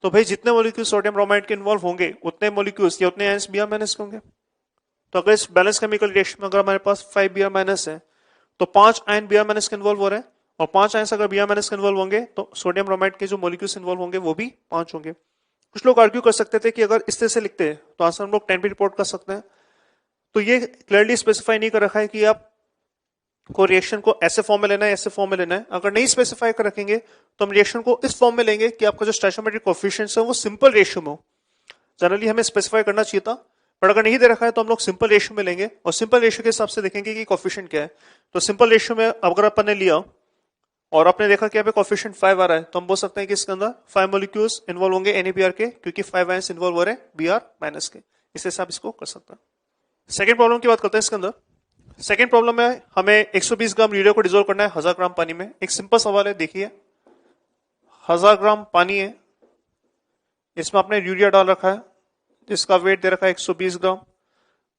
तो भाई जितने मॉलिक्यूल्स सोडियम ब्रोमाइड के इन्वॉल्व होंगे उतने मॉलिक्यूल्स या उतने आयंस Br- के होंगे। तो अगर इस बैलेंस केमिकल रिएक्शन में अगर हमारे पास 5 Br- है तो 5 आयन Br- के इन्वॉल्व हो रहे हैं, और 5 आयंस अगर Br- के इन्वॉल्व होंगे तो सोडियम ब्रोमाइड के जो मॉलिक्यूल्स इन्वॉल्व होंगे वो भी 5 होंगे। कुछ लोग आर्ग्यू कर सकते थे कि अगर इस तरह से लिखते हैं तो आंसर हम लोग 10 भी रिपोर्ट कर सकते हैं। तो ये क्लियरली स्पेसिफाई नहीं कर रखा है कि आप को रिएक्शन को ऐसे फॉर्म में लेना है, ऐसे फॉर्म में लेना है। अगर नहीं स्पेसिफाई कर रखेंगे तो हम रिएक्शन को इस फॉर्म में लेंगे कि आपका जो स्टोइचोमेट्रिक कोएफिशिएंट्स है वो सिंपल रेशियो में हो। जनरली हमें स्पेसिफाई करना चाहिए था, पर अगर नहीं दे रखा है तो हम लोग सिंपल रेशियो में लेंगे और सिंपल रेशियो के हिसाब से देखेंगे कि कोएफिशिएंट क्या है। तो सिंपल रेशियो में अगर अपन ने लिया और आपने देखा कि यहाँ पे कोएफिशिएंट 5 आ रहा है तो हम बोल सकते हैं कि इसके अंदर 5 मॉलिक्यूल्स इन्वॉल्व होंगे NaBr के, क्योंकि 5 आयंस इन्वॉल्व हो रहे हैं Br- के। इस हिसाब इसको कर सकते हैं। सेकेंड प्रॉब्लम की बात करते हैं इसके अंदर। सेकेंड प्रॉब्लम में हमें 120 ग्राम यूरिया को डिसॉल्व करना है 1000 ग्राम पानी में। एक सिंपल सवाल है, देखिए 1000 ग्राम पानी है, इसमें आपने यूरिया डाल रखा है जिसका वेट दे रखा है 120 ग्राम,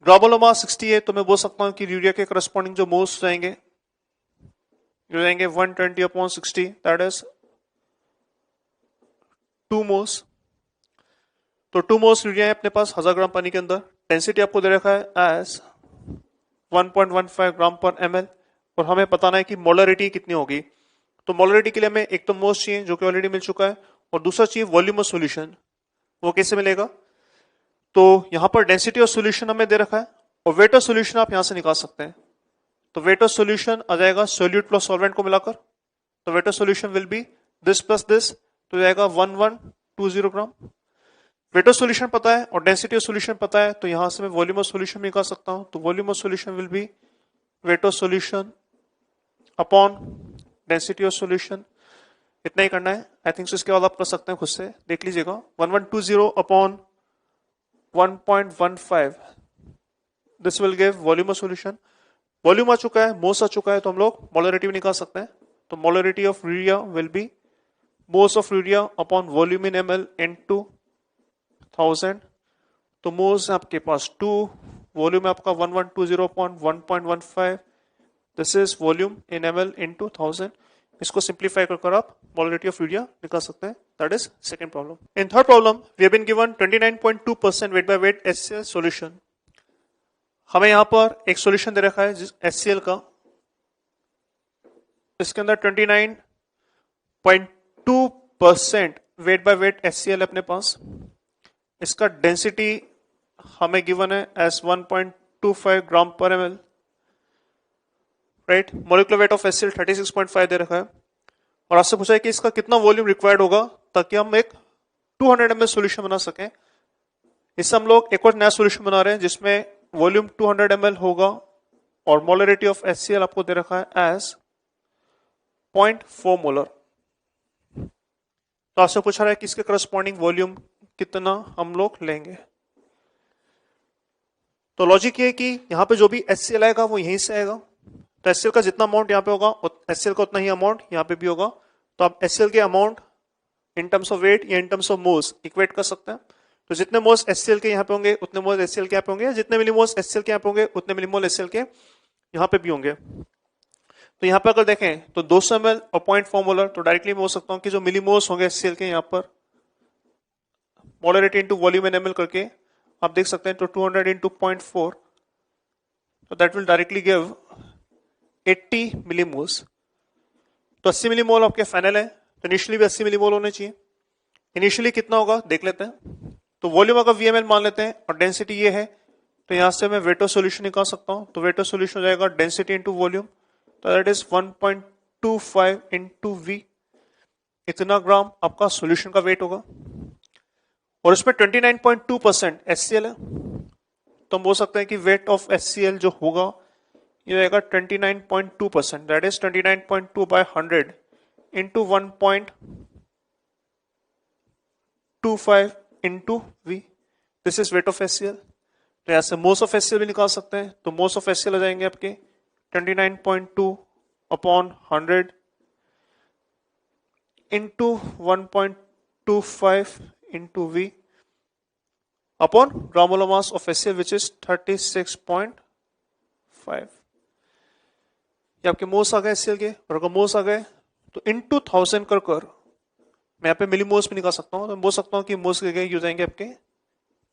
ग्लोबल मास 60 है, तो मैं बोल सकता हूं कि यूरिया के करस्पॉन्डिंग जो मोल्स जाएंगे 120/60, दैट इज 2 मोल्स। तो 2 मोल्स यूरिया है अपने पास 1000 ग्राम पानी के अंदर। डेंसिटी आपको दे रखा है एज 1.15 ग्राम पर ml, और हमें बताना है कि मोलरिटी कितनी होगी। तो मोलरिटी के लिए हमें एक तो मोल्स चाहिए जो कि ऑलरेडी मिल चुका है, और दूसरा चाहिए वॉल्यूम ऑफ सॉल्यूशन। वो कैसे मिलेगा? तो यहां पर डेंसिटी ऑफ सॉल्यूशन हमें दे रखा है और वेट ऑफ सॉल्यूशन आप यहां से निकाल सकते हैं। तो वेट ऑफ सॉल्यूशन आ जाएगा सोल्यूट प्लस सॉल्वेंट को मिलाकर, तो weight of solution will B this plus this, तो जाएगा 1120 ग्राम। वेट ऑफ सॉल्यूशन पता है और डेंसिटी ऑफ सॉल्यूशन पता है, तो यहां से मैं वॉल्यूम ऑफ सॉल्यूशन निकाल सकता हूं। तो volume of solution will be weight of solution upon density of solution. इतना ही करना है। आई थिंक इसके बाद आप कर सकते हैं खुद से, देख लीजिएगा। 1120 upon 1.15, this will give volume of solution. Volume आ चुका है, मोल्स आ चुका है, तो हम लोग मोलरिटी भी निकाल सकते हैं। तो molarity of urea will be moles of urea upon volume in ml into 1000। तो मोल्स है आपके पास 2, वॉल्यूम है आपका 1120 upon 1.15, this is volume in ml into 1000। इसको सिंप्लीफाई कर आप मोलरिटी ऑफ यूरिया निकाल सकते हैं। That is second problem. In third problem we have been given 29.2% weight by weight HCl solution. हमें यहां पर एक सॉल्यूशन दे रखा है HCl का, इसके अंदर 29.2% वेट बाय वेट HCl अपने पास। इसका डेंसिटी हमें गिवन है एज 1.25 ग्राम पर ml, right. Molecular weight of HCl 36.5 दे रखा है, और आपसे पूछा है कि इसका कितना वॉल्यूम रिक्वायर्ड होगा ताकि हम एक 200 ml सॉल्यूशन बना सकें। इससे हम लोग एक और नया सॉल्यूशन बना रहे हैं जिसमें वॉल्यूम 200 ml होगा, और मोलरिटी ऑफ HCl आपको दे रखा है एज 0.4 मोलर। तो आपसे पूछा रहा है कि इसके करस्पॉन्डिंग वॉल्यूम कितना हम लोग लेंगे। तो लॉजिक ये है कि यहां पे जो भी HCl आएगा वो यहीं से आएगा, तो HCl का जितना अमाउंट यहां पे होगा HCl का उतना ही अमाउंट यहां पे भी होगा। तो आप HCl के amount in terms of weight या in terms of moles equate कर सकते हैं। तो जितने मोल्स HCl के यहाँ पे होंगे उतने मोल्स HCl के यहाँ पे होंगे, जितने मिलीमोल्स HCl के यहाँ पे होंगे उतने मिलीमोल HCl के यहाँ पे भी होंगे। तो यहाँ पे अगर देखें तो 200 ml और 0.4 मोलर, तो डायरेक्टली मैं बोल सकता हूँ कि जो मिलीमोल्स होंगे HCl के यहाँ पर molarity into volume in ml करके आप देख सकते हैं, तो 200 इंटू 0.4, तो that will directly give 80 millimoles. तो 80 मिलीमोल आपके फाइनल है, तो इनिशियली भी 80 मिलीमोल होने चाहिए। इनिशियली कितना होगा देख लेते हैं। तो वॉल्यूम अगर VML मान लेते हैं और डेंसिटी ये है, तो यहां से मैं वेट ऑफ सॉल्यूशन निकाल सकता हूं। तो वेट ऑफ सॉल्यूशन हो जाएगा डेंसिटी इंटू वॉल्यूम, तो दैट इज 1.25 इंटू V। इतना ग्राम आपका सॉल्यूशन का वेट होगा, और इसमें 29.2% HCl है, तो हम बोल सकते हैं कि वेट ऑफ HCl जो होगा ये रहेगा 29.2%, that is 29.2 by 100 into 1.25 into V। This is weight of HCl। तो यहां से मोल्स ऑफ HCl भी निकाल सकते हैं। तो मोल्स ऑफ HCl आ जाएंगे आपके 29.2 upon 100 into 1.25 into V upon gram molar mass of HCl which is 36.5। ये आपके मोल्स आ गए HCl के, और अगर मोल्स आ गए तो इंटू 1000 कर मैं यहाँ पे मिलीमोल्स भी निकाल सकता हूँ। तो मैं बोल सकता हूँ कि मोल्स के हो जाएंगे आपके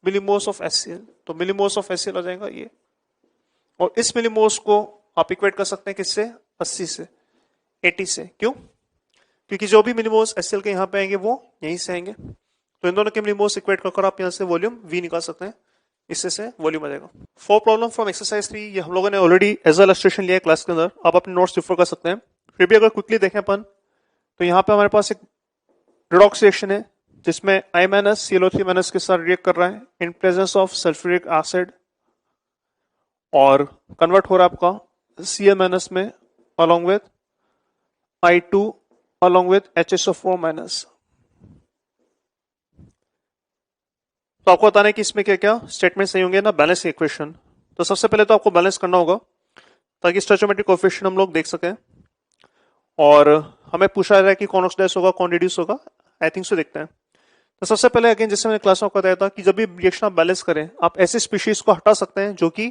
मिलीमोल्स ऑफ HCl। तो मिलीमोल्स ऑफ HCl आ जाएगा ये, और इस मिलीमोल्स को आप इक्वेट कर सकते हैं किससे, 80 से, 80 से। क्यों? क्योंकि जो भी मिलीमोल्स HCl के यहाँ पे आएंगे वो यहीं से आएंगे। तो इन दोनों के मिलीमोल्स इक्वेट कर आप यहाँ से वॉल्यूम V निकाल सकते हैं, इससे से वॉल्यूम आ जाएगा। 4 प्रॉब्लम फ्रॉम एक्सरसाइज 3, ये हम लोगों ने ऑलरेडी एज इलस्ट्रेशन लिया है क्लास के अंदर, आप अपने नोट्स रिफर कर सकते हैं। फिर भी अगर क्विकली देखें अपन, तो यहाँ पे हमारे पास एक रिडॉक्स रिएक्शन है जिसमें I-ClO3- के साथ रिएक्ट कर रहा है in presence of sulphuric acid, और कन्वर्ट हो रहा है आपका Cl- में along with I2 along with HSO4-। तो आपको बताना है कि इसमें क्या क्या स्टेटमेंट सही होंगे ना, बैलेंस इक्वेशन। तो सबसे पहले तो आपको बैलेंस करना होगा ताकि स्टोइचोमेट्रिक कोएफिशिएंट हम लोग देख सकें, और हमें पूछा जा रहा है कि कौन ऑक्सीडाइज होगा कौन रिड्यूस होगा। आई थिंक सो देखते हैं। तो सबसे पहले अगेन जैसे मैंने क्लास में आपको बताया था कि जब भी रिएक्शन आप बैलेंस करें आप ऐसे स्पीशीज को हटा सकते हैं जो कि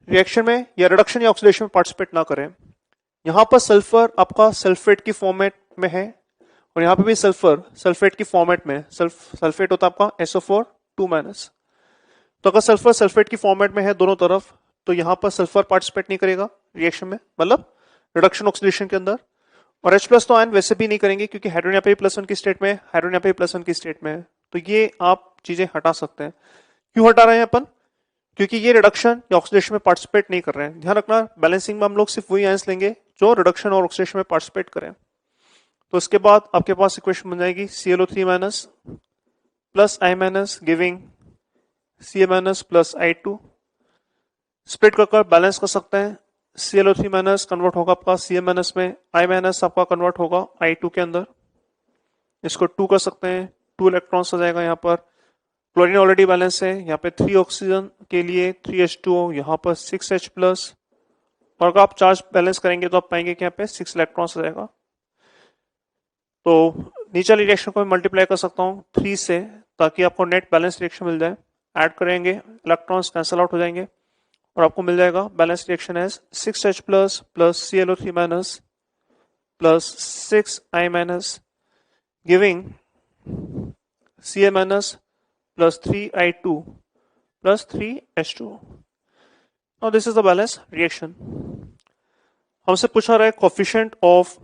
रिएक्शन में या रिडक्शन या ऑक्सीडेशन में पार्टिसिपेट ना करें। यहाँ पर सल्फर आपका सल्फेट की फॉर्मेट में है और यहाँ पे भी सल्फर सल्फेट की फॉर्मेट में, सल्फेट होता है आपका SO4 2-। तो अगर सल्फर सल्फेट की फॉर्मेट में है दोनों तरफ तो यहाँ पर सल्फर पार्टिसिपेट नहीं करेगा रिएक्शन में, मतलब रिडक्शन ऑक्सीडेशन के अंदर। और H+ तो आयन वैसे भी नहीं करेंगे क्योंकि हाइड्रोजन यहाँ पे +1 की स्टेट में, हाइड्रोजन यहाँ पे +1 की स्टेट में है। तो ये आप चीजें हटा सकते हैं। क्यों हटा रहे हैं अपन? क्योंकि ये रिडक्शन या ऑक्सीडेशन में पार्टिसिपेट नहीं कर रहे हैं। ध्यान रखना बैलेंसिंग में हम लोग सिर्फ वही आयंस लेंगे जो रिडक्शन और ऑक्सीडेशन में पार्टिसिपेट करें। तो इसके बाद आपके पास इक्वेशन बन जाएगी ClO3- plus I- giving Ca- plus I2। Split कर बैलेंस कर सकते हैं। ClO3- कन्वर्ट होगा आपका Ca- में, I- आपका कन्वर्ट होगा I2 के अंदर। इसको 2 कर सकते हैं, 2 इलेक्ट्रॉन्स आ जाएगा यहाँ पर। क्लोरीन ऑलरेडी बैलेंस है, यहाँ पे 3 ऑक्सीजन के लिए 3H2O, यहाँ पर 6H+। और अगर आप चार्ज बैलेंस करेंगे तो आप पाएंगे कि यहाँ पे 6 इलेक्ट्रॉन्स आ जाएगा। तो नीचे वाली रिएक्शन को मैं मल्टीप्लाई कर सकता हूँ 3 से ताकि आपको नेट बैलेंस रिएक्शन मिल जाए। ऐड करेंगे, इलेक्ट्रॉन्स कैंसिल आउट हो जाएंगे और आपको मिल जाएगा balance reaction as 6H+ plus ClO3- plus 6I- giving Ca- plus 3I2 plus 3H2O। Now this is the balance reaction. हमसे पूछा रहा है कोफिशिएंट ऑफ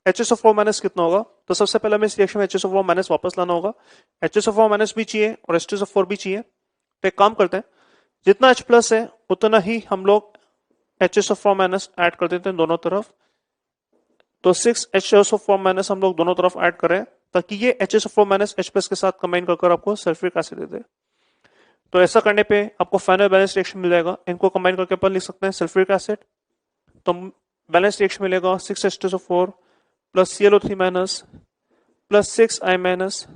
HSO4- कितना होगा। तो सबसे पहले हमें इस रिएक्शन में HSO4- वापस लाना होगा। HSO4- भी चाहिए और H2SO4 भी चाहिए। तो एक काम करते हैं, जितना H+ है उतना ही हम लोग HSO4- ऐड कर देते हैं दोनों तरफ। तो 6 HSO4- हम लोग दोनों तरफ ऐड करें ताकि ये HSO4- H+ के साथ कंबाइन कर आपको सल्फ्यूरिक एसिड दे दे। तो ऐसा करने पे आपको फाइनल बैलेंस रिएक्शन मिल जाएगा। इनको कंबाइन करके अपन लिख सकते हैं सल्फ्यूरिक एसिड। तो बैलेंस रिएक्शन मिलेगा 6H2SO4 plus ClO3- plus 6I-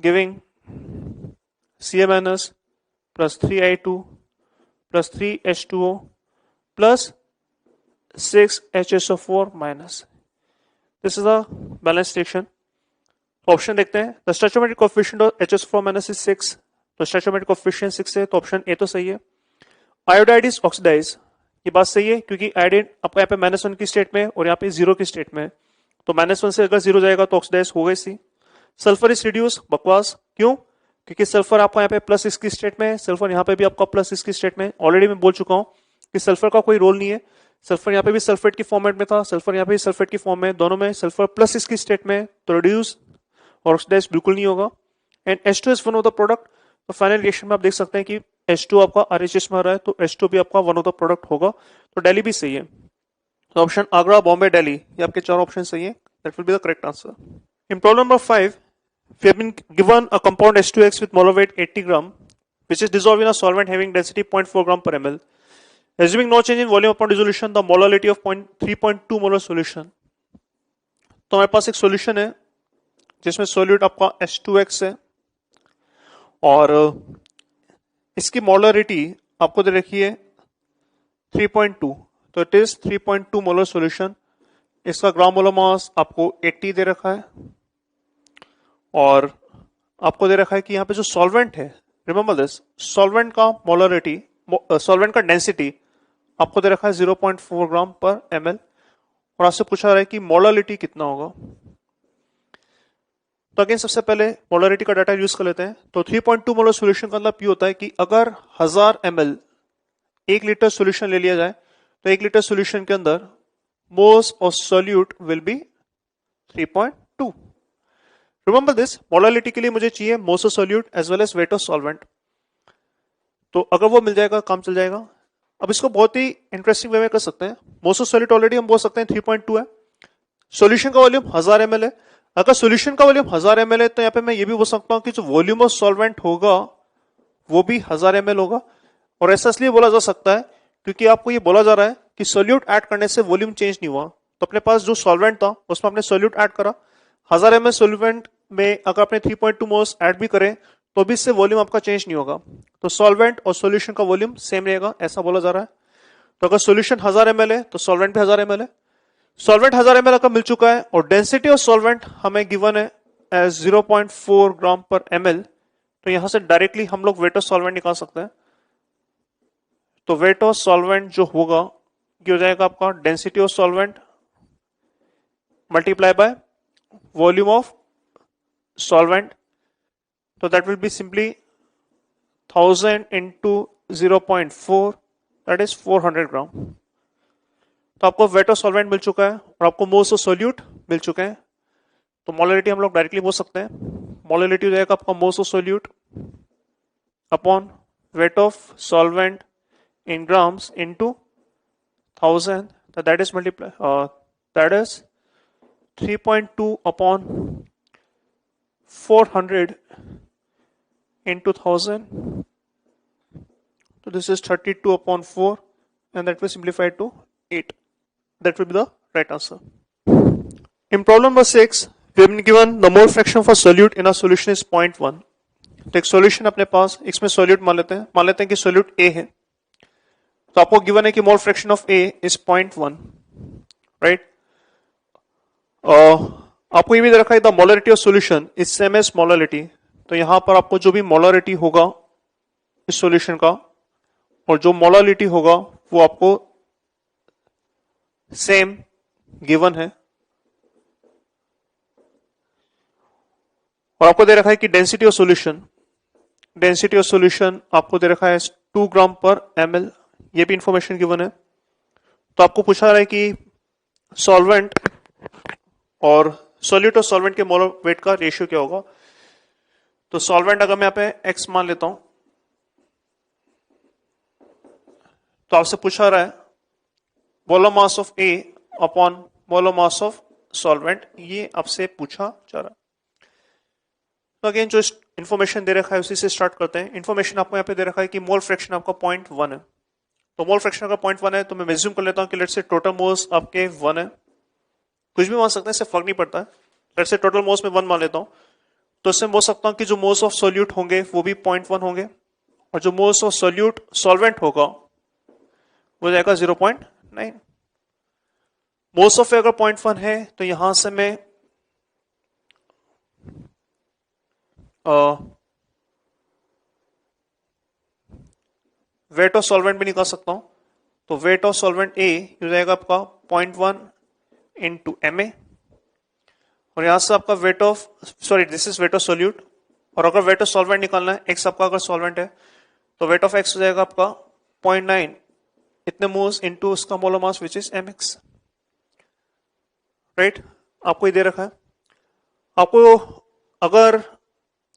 giving Ca- plus 3I2 plus 3H2O plus 6HSO4-। This is the balance reaction. Option देखते हैं। The stoichiometric coefficient of HSO4- is 6। तो स्टोइचोमेट्रिक कोएफिशिएंट 6 है तो ऑप्शन ए तो सही है। आयोडाइड इज ऑक्सीडाइज, ये बात सही है क्योंकि आयोडीन आपको यहाँ पे -1 की स्टेट में और यहाँ पे 0 की स्टेट में, तो -1 से अगर 0 जाएगा तो ऑक्सीडाइज होगा ही। सल्फर इज रिड्यूस, बकवास। क्यों? क्योंकि सल्फर आपको यहाँ पे +6 की स्टेट में है, सल्फर यहाँ पे भी आपका +6 की स्टेट में। ऑलरेडी मैं बोल चुका हूँ कि सल्फर का कोई रोल नहीं है। सल्फर यहाँ पे भी सल्फेट की फॉर्मेट में था, सल्फर यहाँ पे भी सल्फेट की फॉर्म में, दोनों में सल्फर +6 की स्टेट में, तो रिड्यूस और ऑक्सीडाइज बिल्कुल नहीं होगा। And H2 is one of the product. तो फाइनल रिएक्शन में आप देख सकते हैं कि H2 आपका RHS में आ रहा है तो H2 भी आपका वन ऑफ द प्रोडक्ट होगा। तो दिल्ली भी सही है। तो ऑप्शन आगरा, बॉम्बे, दिल्ली, ये आपके 4 ऑप्शन सही है। That will be the correct answer. In problem number 5 we have been given a compound H2X with molar weight 80 gram which is dissolved in a solvent having density 0.4 gram per ml. Assuming no change in volume upon dissolution, the molality of 3.2 molar solution. तो हमारे पास एक solution है जिसमें solute आपका H2X है और इसकी molarity आपको दे रखी है 3.2, तो इट इज 3.2 मोलर सॉल्यूशन। इसका ग्राम मोलर मास आपको 80 दे रखा है और आपको दे रखा है कि यहाँ पे जो सॉल्वेंट है, रिमेंबर दिस, सॉल्वेंट का मोलरिटी, सॉल्वेंट का डेंसिटी आपको दे रखा है 0.4 ग्राम पर ml और आपसे पूछा रहा है कि मोलरिटी कितना होगा। तो अगेन सबसे पहले मोलरिटी का डाटा यूज कर लेते हैं। तो 3.2 मोलर सॉल्यूशन का मतलब ये होता है कि अगर 1000 ml 1 लीटर सॉल्यूशन ले लिया जाए तो 1 लीटर सॉल्यूशन के अंदर moles of solute will be 3.2। Remember this, molarity के लिए मुझे चाहिए moles of solute as well as weight of solvent. तो अगर वो मिल जाएगा काम चल जाएगा। अब इसको बहुत ही इंटरेस्टिंग वे में कर सकते हैं। मोल्स ऑफ सॉल्यूट ऑलरेडी हम बोल सकते हैं 3.2 है। सॉल्यूशन का वॉल्यूम 1000 ml है। अगर सॉल्यूशन का वॉल्यूम 1000 ml है तो यहां पे मैं ये भी बोल सकता हूं कि जो वॉल्यूम ऑफ सॉल्वेंट होगा वो भी 1000 ml होगा। और ऐसा इसलिए बोला जा सकता है क्योंकि आपको ये बोला जा रहा है कि सॉल्यूट ऐड करने से वॉल्यूम चेंज नहीं हुआ। तो अपने पास जो सॉल्वेंट था उसमें आपने सॉल्यूट ऐड करा, 1000 ml सॉल्वेंट में अगर आपने 3.2 मोल्स ऐड भी करें तो भी इससे वॉल्यूम आपका चेंज नहीं होगा। तो सॉल्वेंट और सॉल्यूशन का वॉल्यूम सेम रहेगा, ऐसा बोला जा रहा है। तो अगर सॉल्यूशन 1000 ml है तो सॉल्वेंट भी 1000 ml है। सॉल्वेंट 1000 ml का मिल चुका है और डेंसिटी ऑफ सॉल्वेंट हमें गिवन है एज 0.4 ग्राम पर ml, तो यहां से डायरेक्टली हम लोग वेट ऑफ सॉल्वेंट निकाल सकते हैं। तो वेट ऑफ सॉल्वेंट जो होगा ये हो जाएगा आपका density of solvent multiply by volume of solvent, तो that will be simply 1000 into 0.4, that is 400 gram. तो आपको वेट ऑफ सॉल्वेंट मिल चुका है और आपको मोल्स ऑफ सोल्यूट मिल चुके हैं। तो मोलरिटी हम लोग डायरेक्टली बोल सकते हैं, मोलरिटी हो जाएगा आपका moles of solute upon weight of solvent in grams into 1000, so that is that is 3.2 upon 400 into 1000, so this is 32 upon 4 and that will simplify to 8. That will be the right answer. In problem number 6 we have been given the mole fraction for solute in a solution is 0.1. तो एक solution अपने पास, इसमें solute मान लेते हैं कि solute A है। तो आपको गिवन है कि mole fraction of A is 0.1, right. आपको ये भी दे रखा है the molarity of solution is same as molarity, तो यहां पर आपको जो भी मोलरिटी होगा इस सॉल्यूशन का और जो मोलरिटी होगा वो आपको सेम गिवन है। और आपको दे रखा है कि डेंसिटी ऑफ सॉल्यूशन आपको दे रखा है 2 ग्राम पर ml, ये भी इंफॉर्मेशन गिवन है। तो आपको पूछा रहा है कि सॉल्वेंट और सॉल्यूट और सॉल्वेंट के मोलर वेट का रेशियो क्या होगा। तो सॉल्वेंट अगर मैं यहाँ पे x मान लेता हूं तो आपसे पूछा रहा है molar mass of A upon molar mass of solvent, ये आपसे पूछा जा रहा है। तो अगेन जो इंफॉर्मेशन दे रखा है उसी से स्टार्ट करते हैं। इंफॉर्मेशन आपको यहाँ पे दे रखा है कि मोल फ्रैक्शन आपका 0.1 है। तो मोल फ्रैक्शन का 0.1 है तो मैं मेज्यूम कर लेता हूं कि लेट्स से टोटल मोल्स आपके 1 है, कुछ भी मान सकते हैं, इससे फर्क नहीं पड़ता है। लेट्स से टोटल मोल्स में 1 मान लेता हूं, तो इससे बोल सकता हूं कि जो मोल्स ऑफ सॉल्यूट होंगे वो भी 0.1 होंगे और जो मोल्स ऑफ सॉल्यूट सॉल्वेंट होगा वो जाएगा 0.9। मोल्स ऑफ अगर 0.1 है तो यहां से मैं वेट ऑफ सॉल्वेंट भी निकाल सकता हूं। तो वेट ऑफ सॉल्वेंट ए हो जाएगा आपका 0.1 इंटू MA, और यहां से आपका weight of this is weight of solute, और अगर वेट ऑफ सॉल्वेंट निकालना है एक्स आपका अगर सॉल्वेंट है तो वेट ऑफ एक्स हो जाएगा आपका 0.9 इतने मोल्स इंटू उसका molar mass which is mx, right. आपको ये दे रखा है। आपको अगर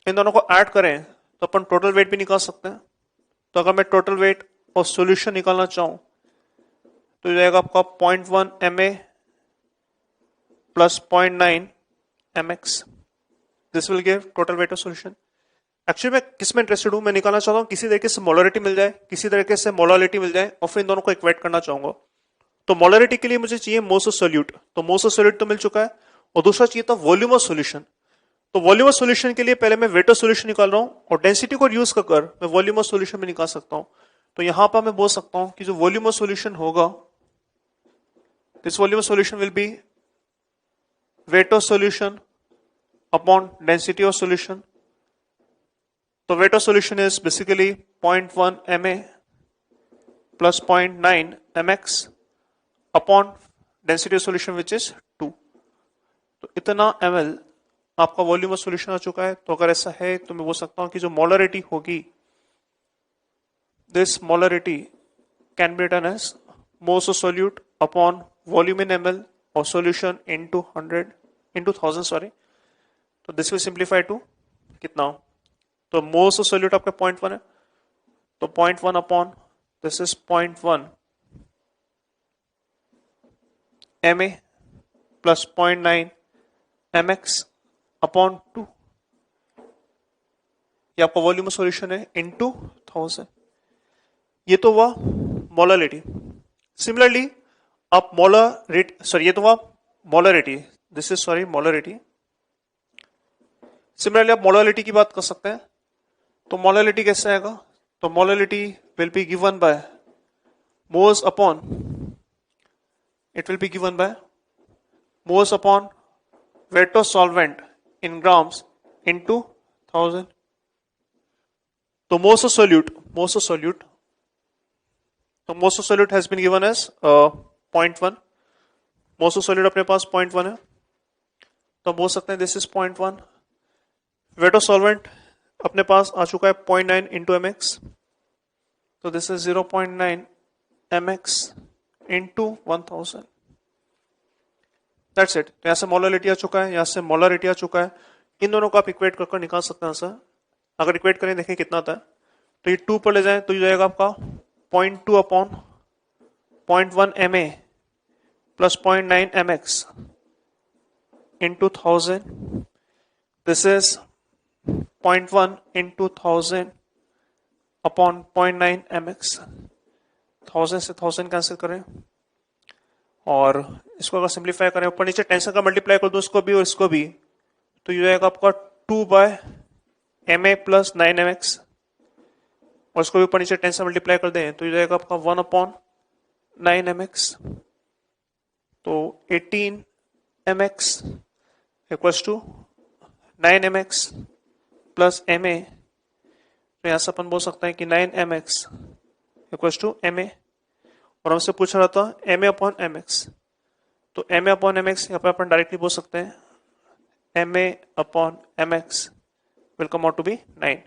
इन दोनों को ऐड करें तो अपन टोटल वेट भी निकाल सकते हैं। तो अगर मैं टोटल वेट और सॉल्यूशन निकालना चाहूं तो जाएगा आपका 0.1 MA plus 0.9 MX, this will give total weight of solution. Actually मैं किस में इंटरेस्टेड हूं, मैं निकालना चाहता हूं किसी तरीके से मोलरिटी मिल जाए, किसी तरीके से मोलालिटी मिल जाए और फिर इन दोनों को इक्वेट करना चाहूंगा। तो मोलरिटी के लिए मुझे चाहिए मोल्स ऑफ सॉल्यूट, तो मोल्स ऑफ सॉल्यूट तो मिल चुका है, और दूसरा चाहिए था वॉल्यूम ऑफ सॉल्यूशन। तो वॉल्यूम ऑफ सॉल्यूशन के लिए पहले मैं वेट ऑफ सॉल्यूशन निकाल रहा हूं और डेंसिटी को यूज कर मैं वॉल्यूम ऑफ सॉल्यूशन में निकाल सकता हूं। तो यहां पर मैं बोल सकता हूं कि जो वॉल्यूम ऑफ सॉल्यूशन होगा, this volume of solution will be weight of solution upon density of solution. तो weight of solution is basically 0.1 MA plus 0.9 MX upon density of solution which is 2। तो इतना ml आपका volume of solution आ चुका है। तो अगर ऐसा है तो मैं बोल सकता हूं कि जो मोलरिटी होगी, this molarity can be written as moles of solute upon volume in ml और सॉल्यूशन इनटू 1000 सॉरी। तो दिस विल सिंप्लीफाई टू कितना, तो मोल्स ऑफ सॉल्यूट आपका 0.1 है, तो 0.1 upon this is 0.1 MA plus 0.9 MX upon 2, ये आपका वॉल्यूम ऑफ सॉल्यूशन है इनटू 1000। ये तो हुआ मोलरिटी। सिमिलरली आप ये तो हुआ molarity, this is molarity. Similarly आप मोलरिटी की बात कर सकते हैं। तो मोलरिटी कैसे आएगा, तो molarity will be given by moles upon, it will be given by moles upon weight of solvent in grams into 1000. So most of solute has been given as 0.1. most of solute अपने पास 0.1 है, तो बोल सकते हैं this is 0.1. weight of solvent अपने पास आ चुका है 0.9 into mx, तो this is 0.9 mx into 1000. That's it. तो यहाँ से मोलरिटी आ चुका है, यहाँ से मोलरिटी आ चुका है. इन दोनों को आप इक्वेट कर निकाल सकते हैं आंसर. अगर इक्वेट करें देखें कितना आता है, तो ये 2 पर ले जाएं तो ये जाएगा आपका 0.2 upon 0.1 ma plus 0.9 mx into 1000. This is 0.1 into 1000 upon 0.9 mx. 1000 से 1000 कैंसिल करें और इसको अगर सिंप्लीफाई करें, ऊपर नीचे टेंशन का मल्टीप्लाई कर दो इसको भी और इसको भी, तो ये जाएगा आपका 2 बाय ma प्लस 9mx, और इसको भी ऊपर नीचे टेंशन मल्टीप्लाई कर दें तो ये जाएगा आपका 1 अपॉन 9mx. तो 18mx equals to 9mx plus ma. तो यहां से अपन बोल सकते हैं कि 9mx इक्वल्स टू ma, और हमसे पूछ रहा था ma अपॉन mx, तो ma अपॉन mx यहाँ पर अपन डायरेक्टली बोल सकते हैं ma upon mx will come out to be 9.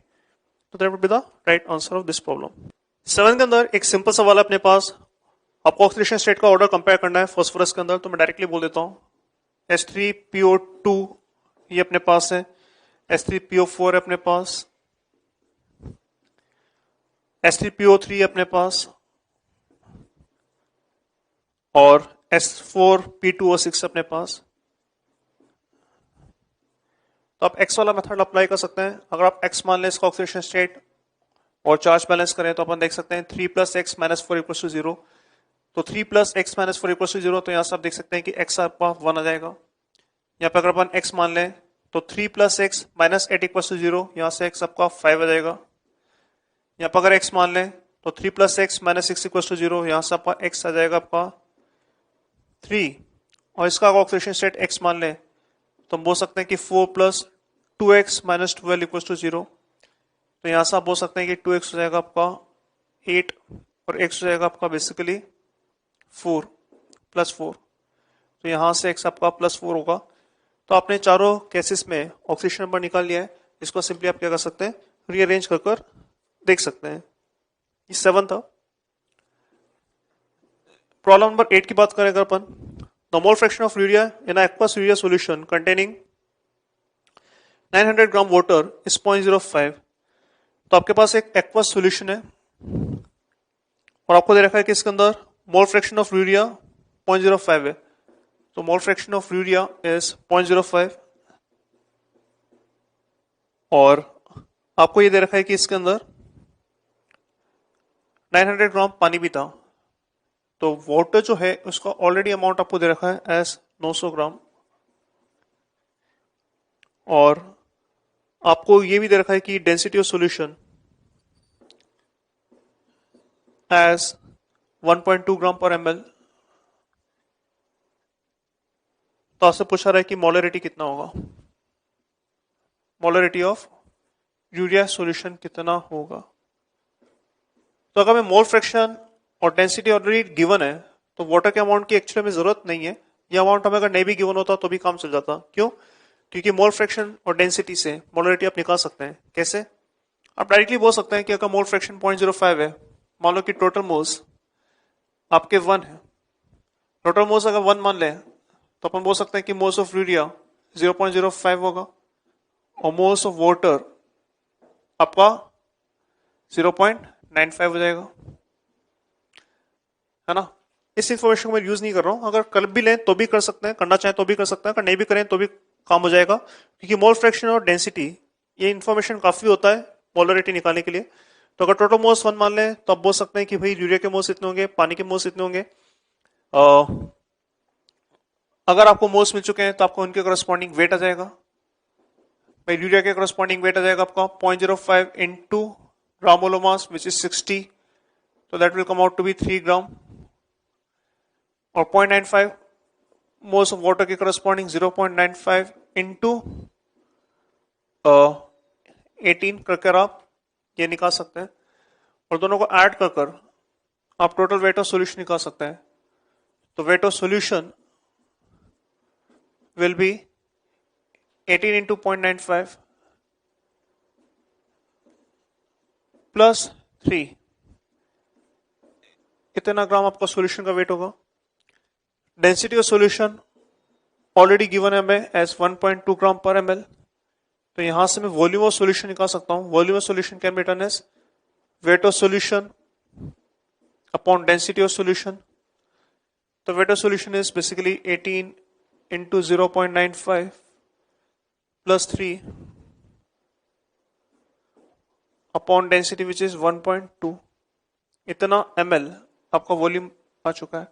तो that would be the right answer of this problem. 7 के अंदर एक सिंपल सवाल है अपने पास, आपको ऑक्सीडेशन स्टेट का ऑर्डर कंपेयर करना है फास्फोरस के अंदर. तो मैं डायरेक्टली बोल देता हूं H3PO2 ये अपने पास है, H3PO4 है अपने पास, H3PO3 अपने पास, और S4P2O6 अपने पास. तो आप X वाला मेथड अप्लाई कर सकते हैं. अगर आप X मान लें इसका ऑक्सीडेशन स्टेट और चार्ज बैलेंस करें तो अपन देख सकते हैं 3 plus X minus 4 equal to 0. तो 3 plus X minus 4 equal to 0, तो यहाँ से आप देख सकते हैं कि X आपका 1 आ जाएगा. यहाँ पे अगर अपन X मान लें तो 3 plus X minus 8 equal to 0, यहाँ से X आपका 5 आ जाएगा. यहाँ पर अगर X मान लें तो 3 plus X minus 6 equal to 0, यहाँ से आपका X आ जाएगा आपका 3. और इसका ऑक्सीडेशन स्टेट X मान लें तो हम बोल सकते हैं कि 4 plus 2x minus 12 equal to 0. तो यहां से आप बोल सकते हैं कि 2x हो जाएगा आपका 8 और x हो जाएगा आपका बेसिकली 4 प्लस 4. तो यहां से x आपका प्लस 4 होगा. तो आपने चारों केसेस में ऑक्सीडेशन नंबर निकाल लिया है. इसको सिंपली आप क्या कर सकते हैं, रीअरेंज कर देख सकते हैं. ये 7 था. प्रॉब्लम नंबर 8 की बात करें अगर अपन, the mole fraction of urea in aqueous urea solution containing 900 gram water is 0.05. तो आपके पास एक एक्वस सॉल्यूशन है और आपको दे रखा है कि इसके अंदर मोल फ्रैक्शन ऑफ यूरिया 0.05 है. तो मोल फ्रैक्शन ऑफ यूरिया इज 0.05, और आपको ये दे रखा है कि इसके अंदर 900 ग्राम पानी भी था. तो वाटर जो है उसका ऑलरेडी अमाउंट आपको दे रखा है एज 900 ग्राम, और आपको ये भी दे रखा है कि डेंसिटी ऑफ सॉल्यूशन एज 1.2 ग्राम पर ml. तो आपसे पूछा रहा है कि मोलरिटी कितना होगा, मोलरिटी ऑफ यूरिया सॉल्यूशन कितना होगा. तो अगर मैं मोल फ्रैक्शन और डेंसिटी ऑलरेडी गिवन है तो वाटर के अमाउंट की एक्चुअली में जरूरत नहीं है. ये अमाउंट हमें अगर नहीं भी गिवन होता तो भी काम चल जाता. क्यों? क्योंकि मोल फ्रैक्शन और डेंसिटी से मोलरिटी आप निकाल सकते हैं. कैसे? आप डायरेक्टली बोल सकते हैं कि अगर मोल फ्रैक्शन 0.05 है, मान लो कि टोटल मोल्स आपके 1 है, टोटल मोल्स अगर 1 मान लें तो अपन बोल सकते हैं कि मोल्स ऑफ यूरिया 0.05 होगा और मोल्स ऑफ वाटर आपका 0.95 हो जाएगा, है ना. इस इंफॉर्मेशन को मैं यूज नहीं कर रहा हूं. अगर कर भी लें तो भी कर सकते हैं, करना चाहें तो भी कर सकते हैं, अगर नहीं भी करें तो भी काम हो जाएगा. क्योंकि मोल फ्रैक्शन और डेंसिटी ये इंफॉर्मेशन काफी होता है मोलरिटी निकालने के लिए. तो अगर टोटल मोल्स 1 मान लें तो आप बोल सकते हैं कि भाई यूरिया के मोल्स इतने होंगे, पानी के मोल्स इतने होंगे. अगर आपको मोल्स मिल चुके हैं तो आपको उनके करस्पॉन्डिंग वेट आ जाएगा. भाई यूरिया के करस्पॉन्डिंग वेट आ जाएगा आपका 0.05 into gram molar mass which is 60, तो that will come out to be 3 gram. और 0.95 मोल्स ऑफ वाटर के करस्पॉन्डिंग 0.95 इंटू 18 करके आप ये निकाल सकते हैं, और दोनों को ऐड कर आप टोटल वेट ऑफ सॉल्यूशन निकाल सकते हैं। तो weight of solution will B 18 into 0.95 plus 3, इतना ग्राम आपका सॉल्यूशन का वेट होगा। Density of solution already given है हमें एज 1.2 ग्राम पर ml, तो यहां से मैं वॉल्यूम ऑफ सॉल्यूशन निकाल सकता हूं। Volume of solution can be written as weight of solution upon density of solution. तो weight of solution is basically 18 into 0.95 plus 3 upon density which is 1.2, इतना ml आपका वॉल्यूम आ चुका है।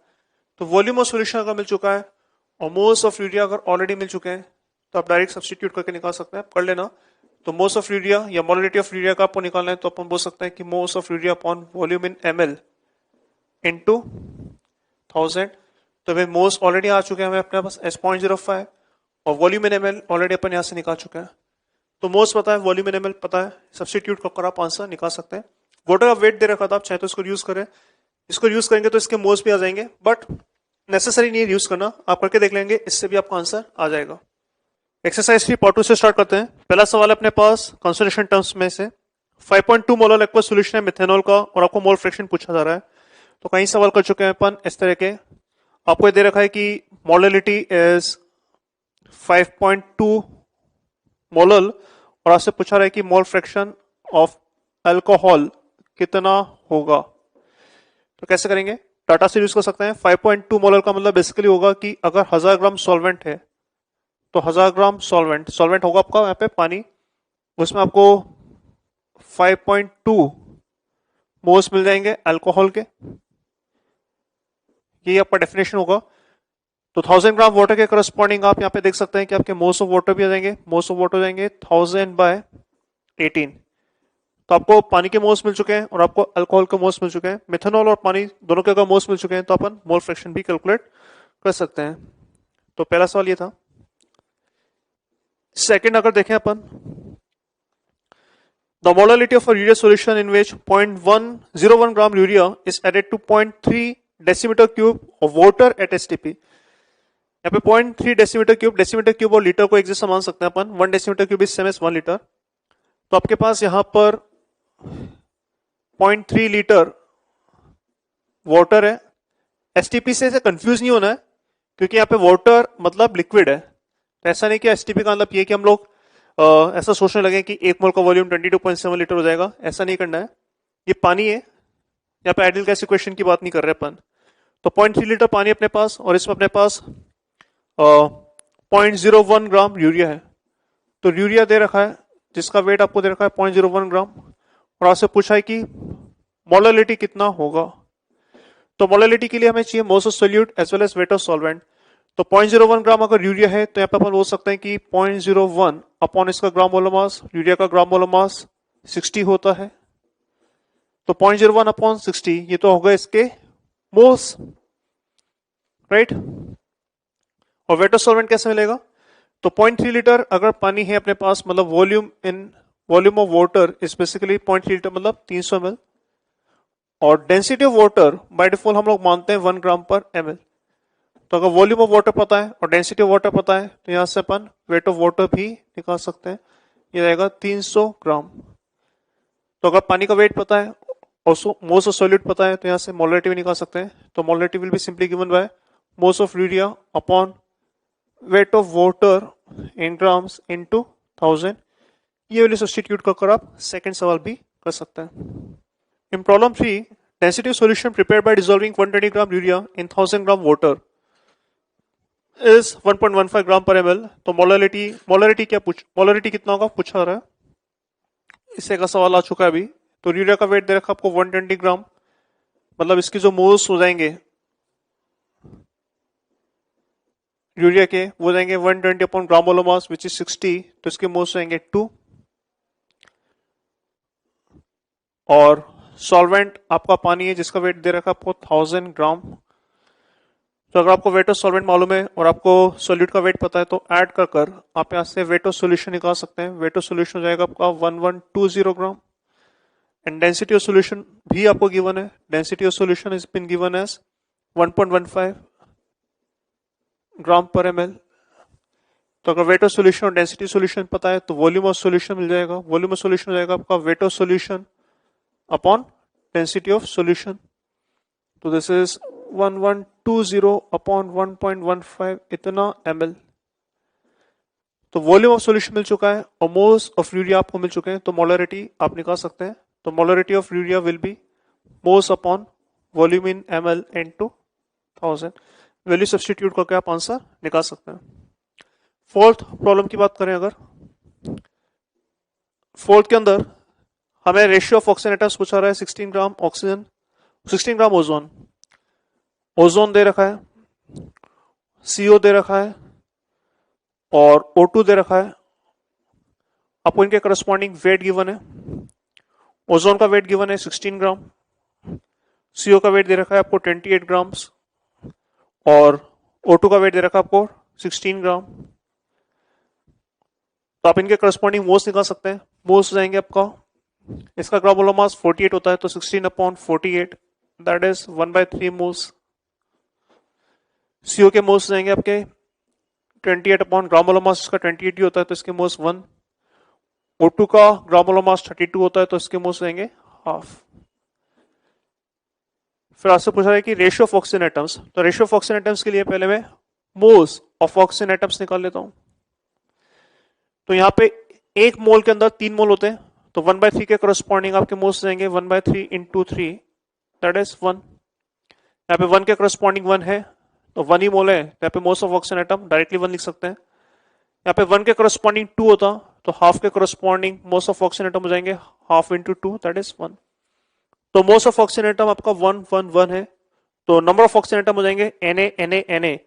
तो वॉल्यूम ऑफ सॉल्यूशन अगर मिल चुका है और मोल्स ऑफ यूरिया अगर ऑलरेडी मिल चुके हैं, तो आप डायरेक्ट सब्स्टिट्यूट करके निकाल सकते हैं, आप कर लेना। तो मोल्स ऑफ यूरिया या मोलिटी ऑफ यूरिया का आपको निकालना है, तो अपन बोल सकते हैं कि moles of urea upon volume in ml into 1000। तो भाई मोल्स ऑलरेडी आ चुके हैं हमें अपने पास एस 0.05 और वॉल्यूम इन ml ऑलरेडी अपन यहां से निकाल चुके हैं। तो मोल्स पता है, वॉल्यूम इन ml पता है, सब्स्टिट्यूट कर आप आंसर निकाल सकते हैं। वाटर का वेट दे रखा था, आप चाहे तो इसको यूज करें, इसको यूज करेंगे तो इसके मोल्स भी आ जाएंगे, बट नेसेसरी नहीं है यूज करना, आप करके देख लेंगे, इससे भी आपका आंसर आ जाएगा। एक्सरसाइज 3 पार्ट 2 से स्टार्ट करते हैं। पहला सवाल है अपने पास कंसंट्रेशन टर्म्स में से 5.2 मोलर एक्वस सॉल्यूशन है मिथेनॉल का, और आपको मोल फ्रैक्शन पूछा जा रहा है। तो कई सवाल कर चुके हैं अपन इस तरह के। आपको ये दे रखा है कि मोलरिटी इज 5.2 मोलर, और आपसे पूछा रहा है कि मोल फ्रैक्शन ऑफ अल्कोहल कितना होगा। तो कैसे करेंगे, टाटा से यूज कर सकते हैं। 5.2 मोलर का मतलब बेसिकली होगा कि अगर 1000 ग्राम सॉल्वेंट है, तो 1000 ग्राम सॉल्वेंट होगा आपका यहाँ पे पानी, उसमें आपको 5.2 मोल्स मिल जाएंगे अल्कोहल के, ये आपका डेफिनेशन होगा। तो 1000 ग्राम वाटर के करस्पॉन्डिंग आप यहाँ पे देख सकते हैं कि आपके मोल्स ऑफ वाटर भी आ जाएंगे। मोल्स ऑफ वाटर हो जाएंगे 1000/18, तो आपको पानी के मोल्स मिल चुके हैं और आपको अल्कोहल के मोल्स मिल चुके हैं। मिथेनॉल और पानी दोनों के अगर मोल्स मिल चुके हैं, तो अपन मोल फ्रैक्शन भी कैलकुलेट कर सकते हैं। तो पहला सवाल ये था। सेकंड अगर देखें अपन, the molarity of a urea solution in which 0.101 gram urea is added to 0.3 decimetre cube of water at STP. यहाँ पे 0.3 डेसीमीटर क्यूब और लीटर को एक जैसा मान सकते हैं अपन। 1 decimetre cube is same as 1 litre. तो आपके पास यहां पर 0.3 लीटर वाटर है। एसटीपी से कंफ्यूज नहीं होना है, क्योंकि यहाँ पे वाटर मतलब लिक्विड है। तो ऐसा नहीं कि एसटीपी का मतलब ये कि हम लोग ऐसा सोचने लगे कि एक मोल का वॉल्यूम 22.7 लीटर हो जाएगा, ऐसा नहीं करना है। ये पानी है, यहाँ पे आइडियल गैस इक्वेशन की बात नहीं कर रहे अपन। तो 0.3 लीटर पानी अपने पास, और इसमें अपने पास 0.01 ग्राम यूरिया है। तो यूरिया दे रखा है जिसका वेट आपको दे रखा है 0.01 ग्राम, और आपसे पूछा है कि मोलरिटी कितना होगा। तो मोलरिटी के लिए हमें चाहिए moles of solute as well as weight of solvent. तो 0.01 ग्राम अगर यूरिया है, तो यहाँ पे अपन बोल सकते हैं कि 0.01 अपॉन इसका ग्राम मोलर मास, यूरिया का ग्राम मोलर मास 60 होता है। तो 0.01 अपॉन 60, ये तो होगा इसके मोल्स, राइट। और वेट ऑफ सॉल्वेंट कैसे मिलेगा, तो 0.3 लीटर अगर पानी है अपने पास, मतलब volume of water is basically 0.3 litre मतलब 300 ml, और density of water by default हम लोग मानते हैं 1 ग्राम पर ml। तो अगर वॉल्यूम ऑफ वाटर पता है और डेंसिटी ऑफ वाटर पता है, तो यहां से अपन वेट ऑफ वाटर भी निकाल सकते हैं, ये रहेगा 300 ग्राम। तो अगर पानी का वेट पता है और मोल्स ऑफ सॉल्यूट पता है, तो यहां से मोलरिटी भी निकाल सकते हैं। तो molarity will be simply given by moles of urea upon weight of water in grams into 1000। ये वाली सब्स्टिट्यूट कर आप सेकंड सवाल भी कर सकते हैं। In problem 3, density solution prepared by dissolving 120 gram urea in 1000 gram water is 1.15 gram पर ml। तो मोलरिटी कितना होगा पूछा रहा है, इससे का सवाल आ चुका है अभी। तो यूरिया का वेट दे रखा आपको 120 ग्राम, मतलब इसकी जो मोल्स हो जाएंगे यूरिया के, वो जाएंगे 120 upon gram molar mass which is 60, तो इसके मोल्स जाएंगे 2। और सॉल्वेंट आपका पानी है जिसका वेट दे रखा आपको 1000 ग्राम। तो अगर आपको वेट ऑफ सॉल्वेंट मालूम है और आपको सोल्यूट का वेट पता है तो ऐड कर कर आप यहाँ से वेट ऑफ सोल्यूशन निकाल सकते हैं। वेट ऑफ सोल्यूशन हो जाएगा आपका 1120 gram and density of solution भी आपको गिवन है। Density of solution is been given as 1.15 gram per ml. तो अगर वेट ऑफ सोल्यूशन और डेंसिटी सोल्यूशन पता है तो वॉल्यूम ऑफ सोल्यूशन मिल जाएगा। वॉल्यूम ऑफ सोल्यूशन हो जाएगा आपका weight of solution upon density of solution. तो दिस इज 1120 अपॉन 1.15 इतना ml। तो वॉल्यूम ऑफ सॉल्यूशन मिल चुका है और मोल्स ऑफ यूरिया आपको मिल चुके हैं, तो मोलरिटी आप निकाल सकते हैं। तो molarity of urea will be moles upon volume in ml into 1000। Value substitute करके आप आंसर निकाल सकते हैं। फोर्थ प्रॉब्लम की बात करें अगर, फोर्थ के अंदर हमें रेशियो ऑफ ऑक्सीजन एटम्स पूछा रहा है। 16 ग्राम ऑक्सीजन, 16 ग्राम ओजोन, ओजोन दे रखा है, CO दे रखा है और O2 दे रखा है। आपको इनके करस्पॉन्डिंग वेट गिवन है। ओजोन का वेट गिवन है 16 ग्राम, CO का वेट दे रखा है आपको 28 ग्राम्स और O2 का वेट दे रखा है आपको 16 ग्राम। तो आप इनके करस्पॉन्डिंग मोल्स निकाल सकते हैं। मोल्स हो जाएंगे आपका, इसका ग्राम मोलर मास 48 होता है तो 16 upon 48 that is 1/3 moles. CO के मोल्स जाएंगे आपके 28 अपॉन ग्राम मोलर मास इसका 28 ही होता है तो इसके मोल्स 1। O2 का ग्राम मोलर मास 32 होता है तो इसके मोल्स जाएंगे हाफ। फिर आपसे पूछा है कि रेशियो ऑफ ऑक्सीजन एटम्स, तो रेशियो ऑफ ऑक्सीजन एटम्स के लिए पहले मैं मोल्स ऑफ ऑक्सीजन एटम्स निकाल लेता हूं। तो यहाँ पे एक मोल के अंदर 3 मोल होते हैं तो 1/3 के करस्पॉन्डिंग आपके मोल्स जाएंगे 1/3 इंटू 3 दैट इज 1। यहाँ पे 1 के करस्पॉन्डिंग 1 है तो 1 ही मोल है, यहाँ पे moles of oxygen atom directly 1 लिख सकते हैं। यहाँ पे 1 के करस्पॉन्डिंग 2 होता तो हाफ के corresponding moles of oxygen atom हो जाएंगे हाफ इंटू 2 दैट इज 1। तो मोल्स ऑफ ऑक्सीजन एटम आपका 1 1 1 है तो नंबर ऑफ ऑक्सीजन एटम हो जाएंगे Na Na Na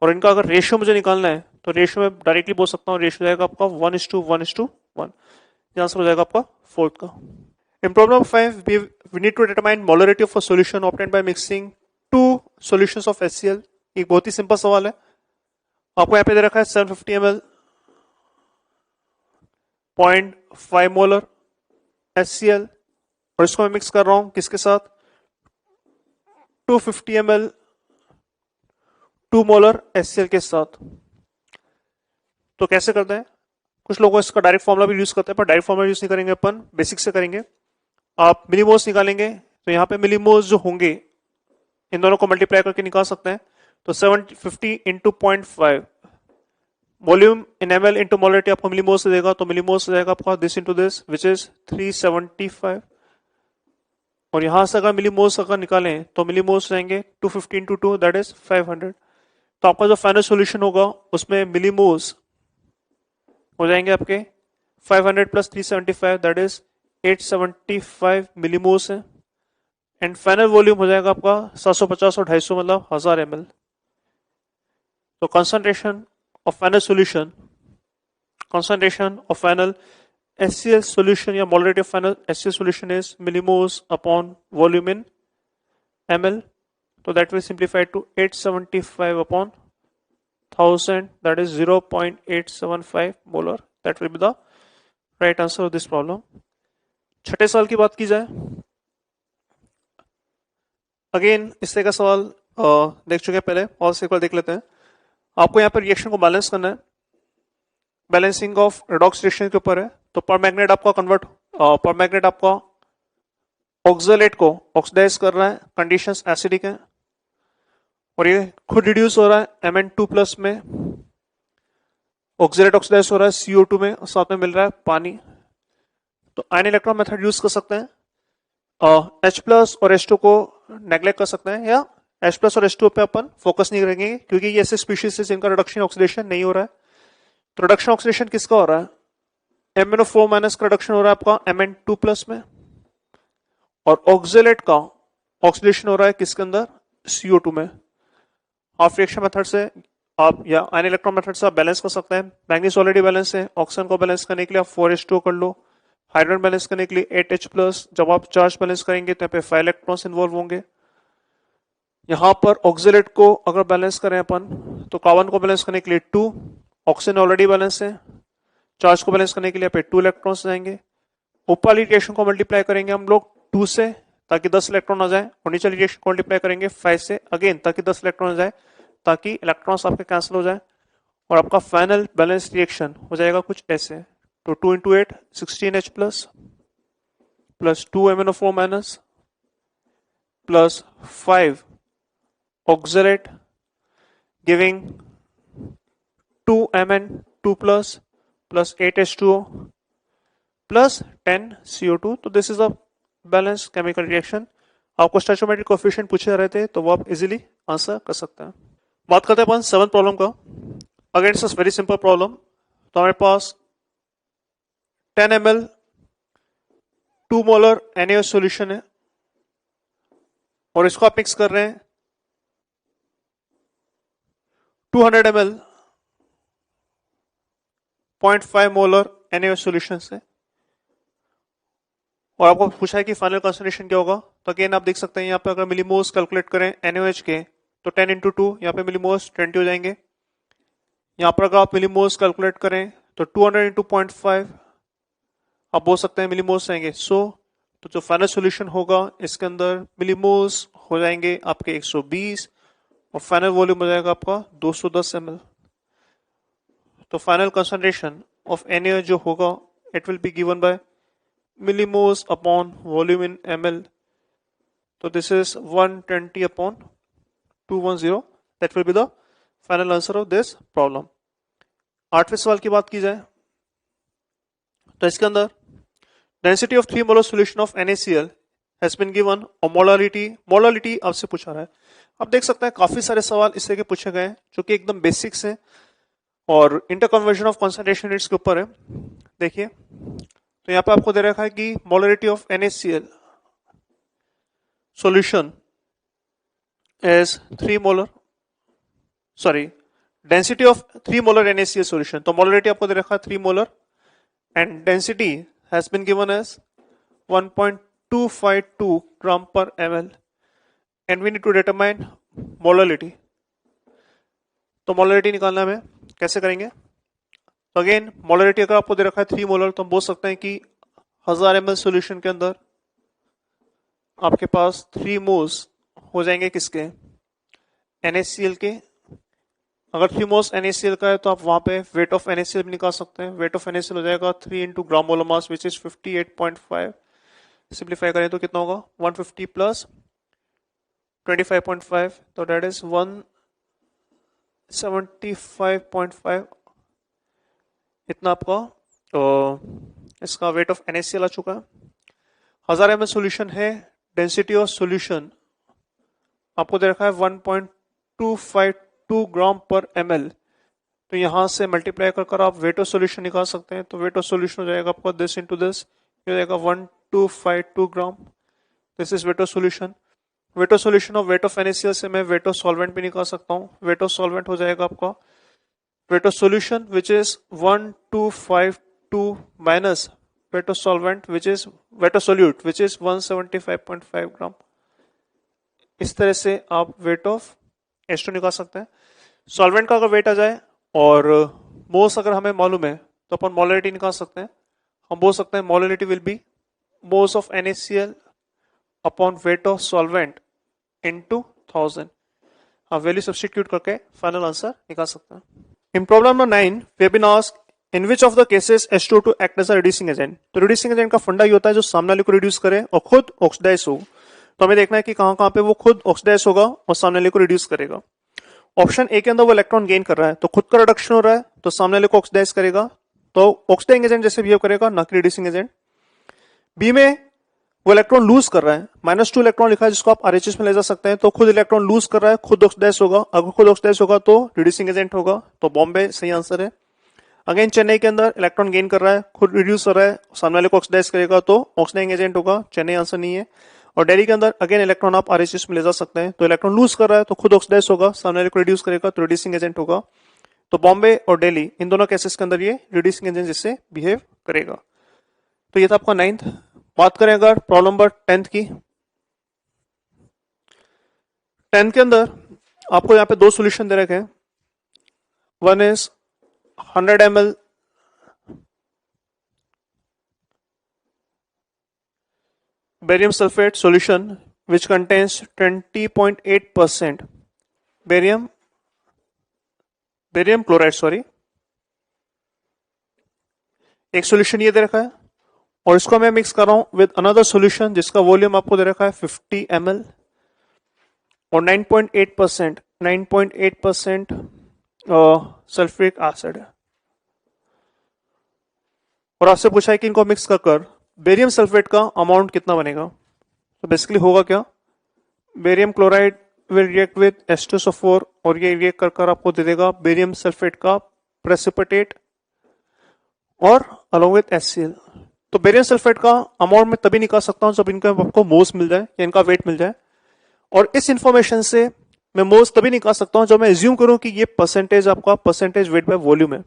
और इनका अगर रेशियो मुझे निकालना है तो रेशियो में डायरेक्टली बोल सकता हूँ, रेशियो जाएगा आपका 1:1:1। ये आंसर हो जाएगा आपका फोर्थ का। In problem 5 we need to determine molarity of a solution obtained by mixing two solutions of HCl। एक बहुत ही सिंपल सवाल है। आपको यहाँ पे दे रखा है 750 ml 0.5 मोलर HCl और इसको मैं मिक्स कर रहा हूं किसके साथ, 250 ml 2 मोलर HCl के साथ। तो कैसे करते हैं, कुछ लोग इसका डायरेक्ट फॉर्मुला भी यूज करते हैं पर डायरेक्ट फॉर्मुला यूज नहीं करेंगे, अपन बेसिक से करेंगे। आप मिलीमोल्स निकालेंगे तो यहाँ पे मिलीमोल्स जो होंगे इन दोनों को मल्टीप्लाई करके निकाल सकते हैं। तो 750 into 0.5 volume in ml into molarity आपको मिलीमोल्स से देगा तो मिलीमोल्स से जाएगा आपका this into this which is 375 और यहां से अगर मिलीमोल्स अगर निकालें तो मिलीमोल्स जाएंगे 250 इंटू 2 दैट इज 500। तो आपका जो फाइनल सोल्यूशन होगा उसमें मिलीमोल्स हो जाएंगे आपके 500 प्लस 375 दैट इज 875 मिलीमोल्स है एंड फाइनल वॉल्यूम हो जाएगा आपका 750 और 250 मतलब 1000 ml। तो concentration of final solution, concentration of final HCl solution या molarity of final HCl solution is millimoles upon volume in ml। So that will simplify to 875 upon 1000 that is 0.875 molar। That will be the right answer of this problem। छठे साल की बात की जाए, again इस तरह का सवाल देख चुके हैं पहले और एक बार देख लेते हैं। आपको यहाँ पर रिएक्शन को बैलेंस करना है, बैलेंसिंग ऑफ रेडॉक्स रिएक्शन के ऊपर है। तो पर मैग्नेट आपका कन्वर्ट, पर मैग्नेट आपका ऑक्सलेट को ऑक्सीडाइज कर रहा है, कंडीशंस एसिडिक हैं और ये खुद रिड्यूस हो रहा है Mn2 प्लस में, ऑक्सलेट ऑक्सीडाइज हो रहा है CO2 में और साथ में मिल रहा है पानी। तो आयन इलेक्ट्रॉन मेथड यूज कर सकते हैं, H प्लस और H2 को नेग्लेक्ट कर सकते हैं या H प्लस और H2 पे अपन फोकस नहीं करेंगे क्योंकि ये ऐसे स्पीशीज है जिनका रिडक्शन ऑक्सीडेशन नहीं हो रहा है। तो रिडक्शन ऑक्सीडेशन किसका हो रहा है, MnO4 माइनस का रिडक्शन हो रहा है आपका Mn2 प्लस में और ऑक्सलेट का ऑक्सीडेशन हो रहा है किसके अंदर, CO2 में। हाफ रिएक्शन मेथड से आप या आयन इलेक्ट्रॉन मेथड से आप बैलेंस कर सकते हैं। मैग्नीज ऑलरेडी बैलेंस है, ऑक्सीजन को बैलेंस करने के लिए आप 4H2 कर लो, हाइड्रोजन बैलेंस करने के लिए 8H प्लस। जब आप चार्ज बैलेंस करेंगे तो यहाँ पे 5 इलेक्ट्रॉन्स इन्वॉल्व होंगे। यहां पर ऑक्सिलेट को अगर बैलेंस करें अपन तो कार्बन को बैलेंस करने के लिए 2, ऑक्सीजन ऑलरेडी बैलेंस है, चार्ज को बैलेंस करने के लिए पे 2 इलेक्ट्रॉन्स जाएंगे। ऊपर वाली रिएक्शन को मल्टीप्लाई करेंगे हम लोग 2 से ताकि 10 इलेक्ट्रॉन आ जाए, और नीचे रिएक्शन को मल्टीप्लाई करेंगे 5 से अगेन ताकि 10 इलेक्ट्रॉन आ जाए, ताकि इलेक्ट्रॉन्स आपके कैंसिल हो जाए, और आपका फाइनल बैलेंस रिएक्शन हो जाएगा कुछ ऐसे। तो 2 into 8 16H plus 2 MnO4 minus plus 5 oxalate giving 2 Mn2 plus 8H2O plus 10 CO2। तो this is a balance chemical reaction. आपको स्टोइचोमेट्रिक कोएफिशिएंट पूछे रहे थे तो वो आप इजीली आंसर कर सकते हैं। बात करते हैं अपन 7th प्रॉब्लम का। Again it's very simple problem. तो हमारे पास 10 ml 2 मोलर NaOH सॉल्यूशन है और इसको आप मिक्स कर रहे हैं 200 ml 0.5 मोलर NaOH सॉल्यूशन से, और आपको पूछा है कि फाइनल कंसंट्रेशन क्या होगा। तो अगेन आप देख सकते हैं यहाँ पे अगर मिलीमोल्स कैलकुलेट करें NaOH के तो 10 into 2 यहाँ पे मिलीमोल्स 20 हो जाएंगे। यहाँ पर अगर आप मिलीमोल्स कैलकुलेट करें तो 200 into 0.5 आप बोल सकते हैं मिलीमोल्स आएंगे 100। तो जो फाइनल सॉल्यूशन होगा इसके अंदर मिलीमोल्स हो जाएंगे आपके 120 और फाइनल वॉल्यूम हो जाएगा आपका 210 ml। तो फाइनल कंसंट्रेशन ऑफ NaOH जो होगा it will be given bye millimoles upon volume in ml. So this is 120 upon 210. That will be the final answer of this problem. 8वें सवाल की बात की जाए तो इसके अंदर density of 3 molar solution of NaCl has been given और molarity आपसे पूछा रहा है। आप देख सकते हैं काफी सारे सवाल इस तरह के पूछे गए हैं जो कि एकदम बेसिक्स हैं और इंटरकन्वर्जन ऑफ कंसंट्रेशन रेट्स के ऊपर है। देखिए तो यहां पे आपको दे रखा है कि molarity of NaCl solution is 3 molar, sorry density of 3 molar NaCl solution. तो मोलरिटी आपको दे रखा है 3 molar and density has been given as 1.252 gram पर ml and we need to determine molarity. तो मोलरिटी निकालना हमें कैसे करेंगे। तो अगेन मोलरिटी अगर आपको दे रखा है 3 मोलर तो हम बोल सकते हैं कि 1000 ml सॉल्यूशन के अंदर आपके पास 3 मोल्स हो जाएंगे किसके, NaCl के। अगर 3 मोल्स NaCl का है तो आप वहां पे वेट ऑफ NaCl भी निकाल सकते हैं। वेट ऑफ NaCl हो जाएगा 3 into gram molar mass which is 58.5। Simplify करें तो कितना होगा 150 प्लस 25.5 तो डेट इज 175.5। इतना आपका तो इसका वेट ऑफ NaCl आ चुका है। 1000 ml सॉल्यूशन है, डेंसिटी ऑफ सॉल्यूशन आपको दे रखा है 1.252 ग्राम पर ml। तो यहां से मल्टीप्लाई कर आप वेट ऑफ सॉल्यूशन निकाल सकते हैं। तो वेट ऑफ सॉल्यूशन हो जाएगा आपका दिस इंटू दिस, ये हो जाएगा 1252 gram. This is weight of solution. Weight of solution और वेट ऑफ NaCl से मैं वेट ऑफ सॉल्वेंट भी निकाल सकता हूँ। वेट ऑफ सॉल्वेंट हो जाएगा आपका weight of solution which is 1252 minus weight of solvent which is weight of solute which is 175.5 ग्राम। इस तरह से आप वेट ऑफ H2 निकाल सकते हैं। सॉल्वेंट का अगर वेट आ जाए और मोल्स अगर हमें मालूम है तो अपन मोलरिटी निकाल सकते हैं। हम बोल सकते हैं molarity will be moles of NaCl upon weight of solvent into 1000। आप वैल्यू सब्स्टिट्यूट करके फाइनल आंसर निकाल सकते हैं। In problem number 9, we have been asked in which of the cases H2 to act as a reducing agent। तो reducing agent का फंडा ये होता है जो सामने वाले को रिड्यूस करे और खुद ऑक्सीडाइज हो। तो हमें देखना है कि कहां कहां पे वो खुद ऑक्सीडाइज होगा और सामने वाले को रिड्यूस करेगा। ऑप्शन ए के अंदर वो इलेक्ट्रॉन गेन कर रहा है तो खुद का रिडक्शन हो रहा है तो सामने वाले को ऑक्सीडाइज करेगा, तो ऑक्सीडाइजिंग एजेंट जैसे बिहेव करेगा, ना कि रिड्यूसिंग एजेंट। बी में वो इलेक्ट्रॉन लूज कर रहा है, -2 इलेक्ट्रॉन लिखा है जिसको आप RHS में ले जा सकते हैं। तो खुद इलेक्ट्रॉन लूज कर रहा है, खुद ऑक्सीडाइज होगा। अगर खुद ऑक्सीडाइज होगा तो रिड्यूसिंग एजेंट होगा। तो बॉम्बे सही आंसर है। अगेन चेन्नई के अंदर इलेक्ट्रॉन गेन कर रहा है, खुद रिड्यूस कर रहा है, सामने वाले को ऑक्सीडाइज करेगा तो ऑक्सीडाइजिंग एजेंट होगा। चेन्नई आंसर नहीं है। और दिल्ली के अंदर अगेन इलेक्ट्रॉन आप RHS में ले जा सकते हैं। तो इलेक्ट्रॉन लूज कर रहा है तो खुद ऑक्सीडाइज होगा, सामने वाले को रिड्यूस करेगा तो रिड्यूसिंग एजेंट होगा। तो बॉम्बे और दिल्ली इन दोनों केसेस के अंदर ये रिड्यूसिंग एजेंट जिससे बिहेव करेगा। तो ये था आपका 9th। बात करें अगर प्रॉब्लम नंबर 10th की। 10 के अंदर आपको यहाँ पे दो सॉल्यूशन दे रखे हैं. One is 100 ml barium sulfate solution which contains 20.8% barium chloride, sorry. एक सॉल्यूशन ये दे रखा है और इसको मैं मिक्स कर रहा हूं विद अनदर सॉल्यूशन जिसका वॉल्यूम आपको दे रखा है 50 ml और 9.8% सल्फ्यूरिक एसिड है. और आपसे पूछा है कि इनको मिक्स कर बेरियम सल्फेट का अमाउंट कितना बनेगा. तो बेसिकली होगा क्या, barium chloride will react with H2SO4 और ये रिएक्ट कर आपको दे देगा बेरियम सल्फेट का प्रेसिपिटेट और अलॉन्ग विद HCl. तो बेरियम सल्फेट का अमाउंट मैं तभी निकाल सकता हूं जब इनका आपको मोल्स मिल जाए या इनका वेट मिल जाए. और इस इंफॉर्मेशन से मैं मोल्स तभी निकाल सकता हूं जब मैं एज्यूम करूं कि ये परसेंटेज आपका परसेंटेज वेट बाय वॉल्यूम है.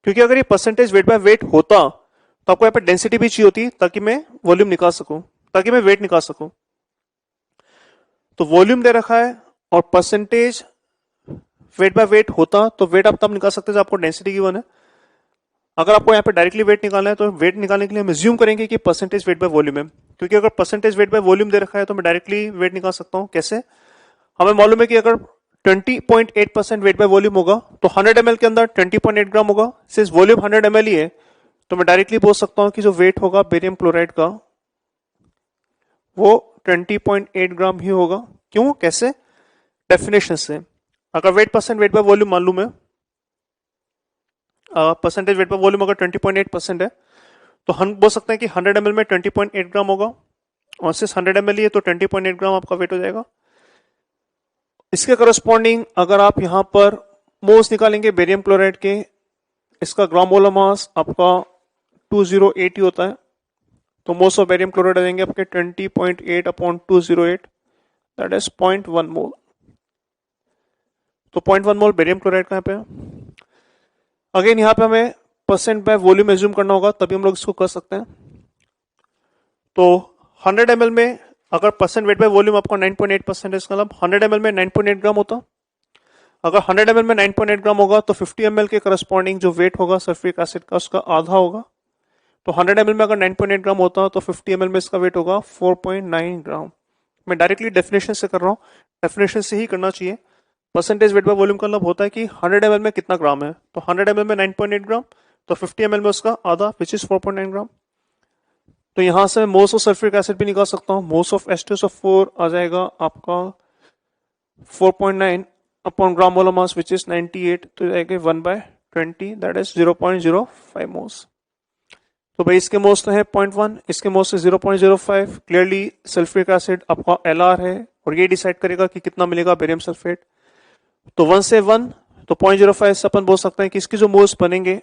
क्योंकि अगर ये परसेंटेज वेट बाय वेट होता तो आपको यहाँ पे डेंसिटी भी चाहिए होती ताकि मैं वॉल्यूम निकाल सकूं, ताकि मैं वेट निकाल सकूं. तो वॉल्यूम दे रखा है और परसेंटेज वेट बाय वेट होता तो वेट आप तब निकाल सकते हैं जब आपको डेंसिटी गिवन है. अगर आपको यहाँ पे डायरेक्टली वेट निकालना है तो वेट निकालने के लिए हम एज्यूम करेंगे कि परसेंटेज वेट बाय वॉल्यूम है. क्योंकि अगर परसेंटेज वेट बाय वॉल्यूम दे रखा है तो मैं डायरेक्टली वेट निकाल सकता हूं. कैसे, हमें मालूम है कि अगर 20.8% वेट बाय वॉल्यूम होगा तो 100 ml के अंदर 20.8 ग्राम होगा. सिंस वॉल्यूम 100 ml ही है तो मैं डायरेक्टली बोल सकता हूं कि जो वेट होगा बेरियम क्लोराइड का वो 20.8 ग्राम ही होगा. क्यों, कैसे, डेफिनेशन से. अगर वेट बाय वॉल्यूम मालूम है, परसेंटेज वेट बाय वॉल्यूम अगर 20.8% है तो हम बोल सकते हैं कि 100 ml में 20.8 ग्राम होगा और सिर्फ 100 ml ही है तो 20.8 ग्राम आपका वेट हो जाएगा. इसके करस्पॉन्डिंग अगर आप यहां पर मोल्स निकालेंगे बेरियम क्लोराइड के, इसका ग्राम मोलर मास आपका 208 ही होता है. तो मोल्स ऑफ बेरियम क्लोराइड आ जाएंगे आपके 20.8 अपॉन 208 दैट इज 0.1 मोल. तो 0.1 मोल बेरियम क्लोराइड कहां पे है. अगेन यहां पे हमें परसेंट बाय वॉल्यूम एज्यूम करना होगा तभी हम लोग इसको कर सकते हैं. तो 100 ml में अगर परसेंट वेट बाय वॉल्यूम आपका 9.8% है, इसका मतलब 100 ml में 9.8 ग्राम होता. अगर 100 ml में 9.8 ग्राम होगा तो 50 ml के करस्पॉन्डिंग जो वेट होगा सल्फ्यूरिक एसिड का उसका आधा होगा. तो 100 ml में अगर 9.8 ग्राम होता तो 50 ml में इसका वेट होगा 4.9 ग्राम. मैं डायरेक्टली डेफिनेशन से कर रहा हूँ, डेफिनेशन से ही करना चाहिए. परसेंटेज वेट बाय वॉल्यूम का मतलब होता है कि 100 ml में कितना ग्राम है. तो 100 ml में 9.8 ग्राम तो 50 ml में उसका आधा विच इज 4.9 ग्राम. तो यहां से मोल्स ऑफ सल्फ्यूरिक एसिड भी निकाल सकता हूं. मोल्स ऑफ H2SO4 आ जाएगा आपका 4.9 upon gram molar mass which is 98 तो जाएगा 1/20 दैट इज 0.05 मोल्स. तो भाई इसके मोल्स तो है 0.1, इसके मोल्स है 0.05. क्लियरली सल्फ्यूरिक एसिड आपका LR है और ये डिसाइड करेगा कि कितना मिलेगा बेरियम सल्फेट. तो 1 से 1 तो 0.05 से अपन बोल सकते हैं कि इसके जो मोल्स बनेंगे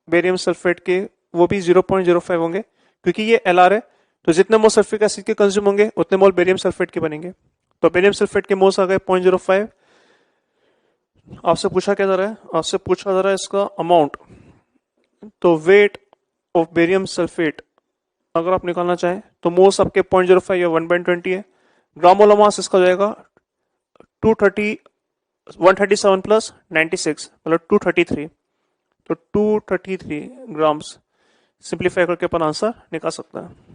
बेरियम सल्फेट के वो भी 0.05 होंगे. क्योंकि ये LR है तो जितने मोल सल्फ्यूरिक एसिड के कंज्यूम होंगे उतने मोल बेरियम सल्फेट के बनेंगे. तो बेरियम सल्फेट के मोल्स आ गए 0.05. आपसे पूछा क्या जा रहा है, आपसे पूछा जा रहा है इसका अमाउंट. तो वेट ऑफ बेरियम सल्फेट अगर आप निकालना चाहें तो मोल्स आपके 0.05 या 1/20 है. ग्राम मोलर मास इसका जाएगा 137 प्लस 96 मतलब 233. तो 233 ग्राम्स सिंप्लीफाई करके अपन आंसर निकाल सकते हैं.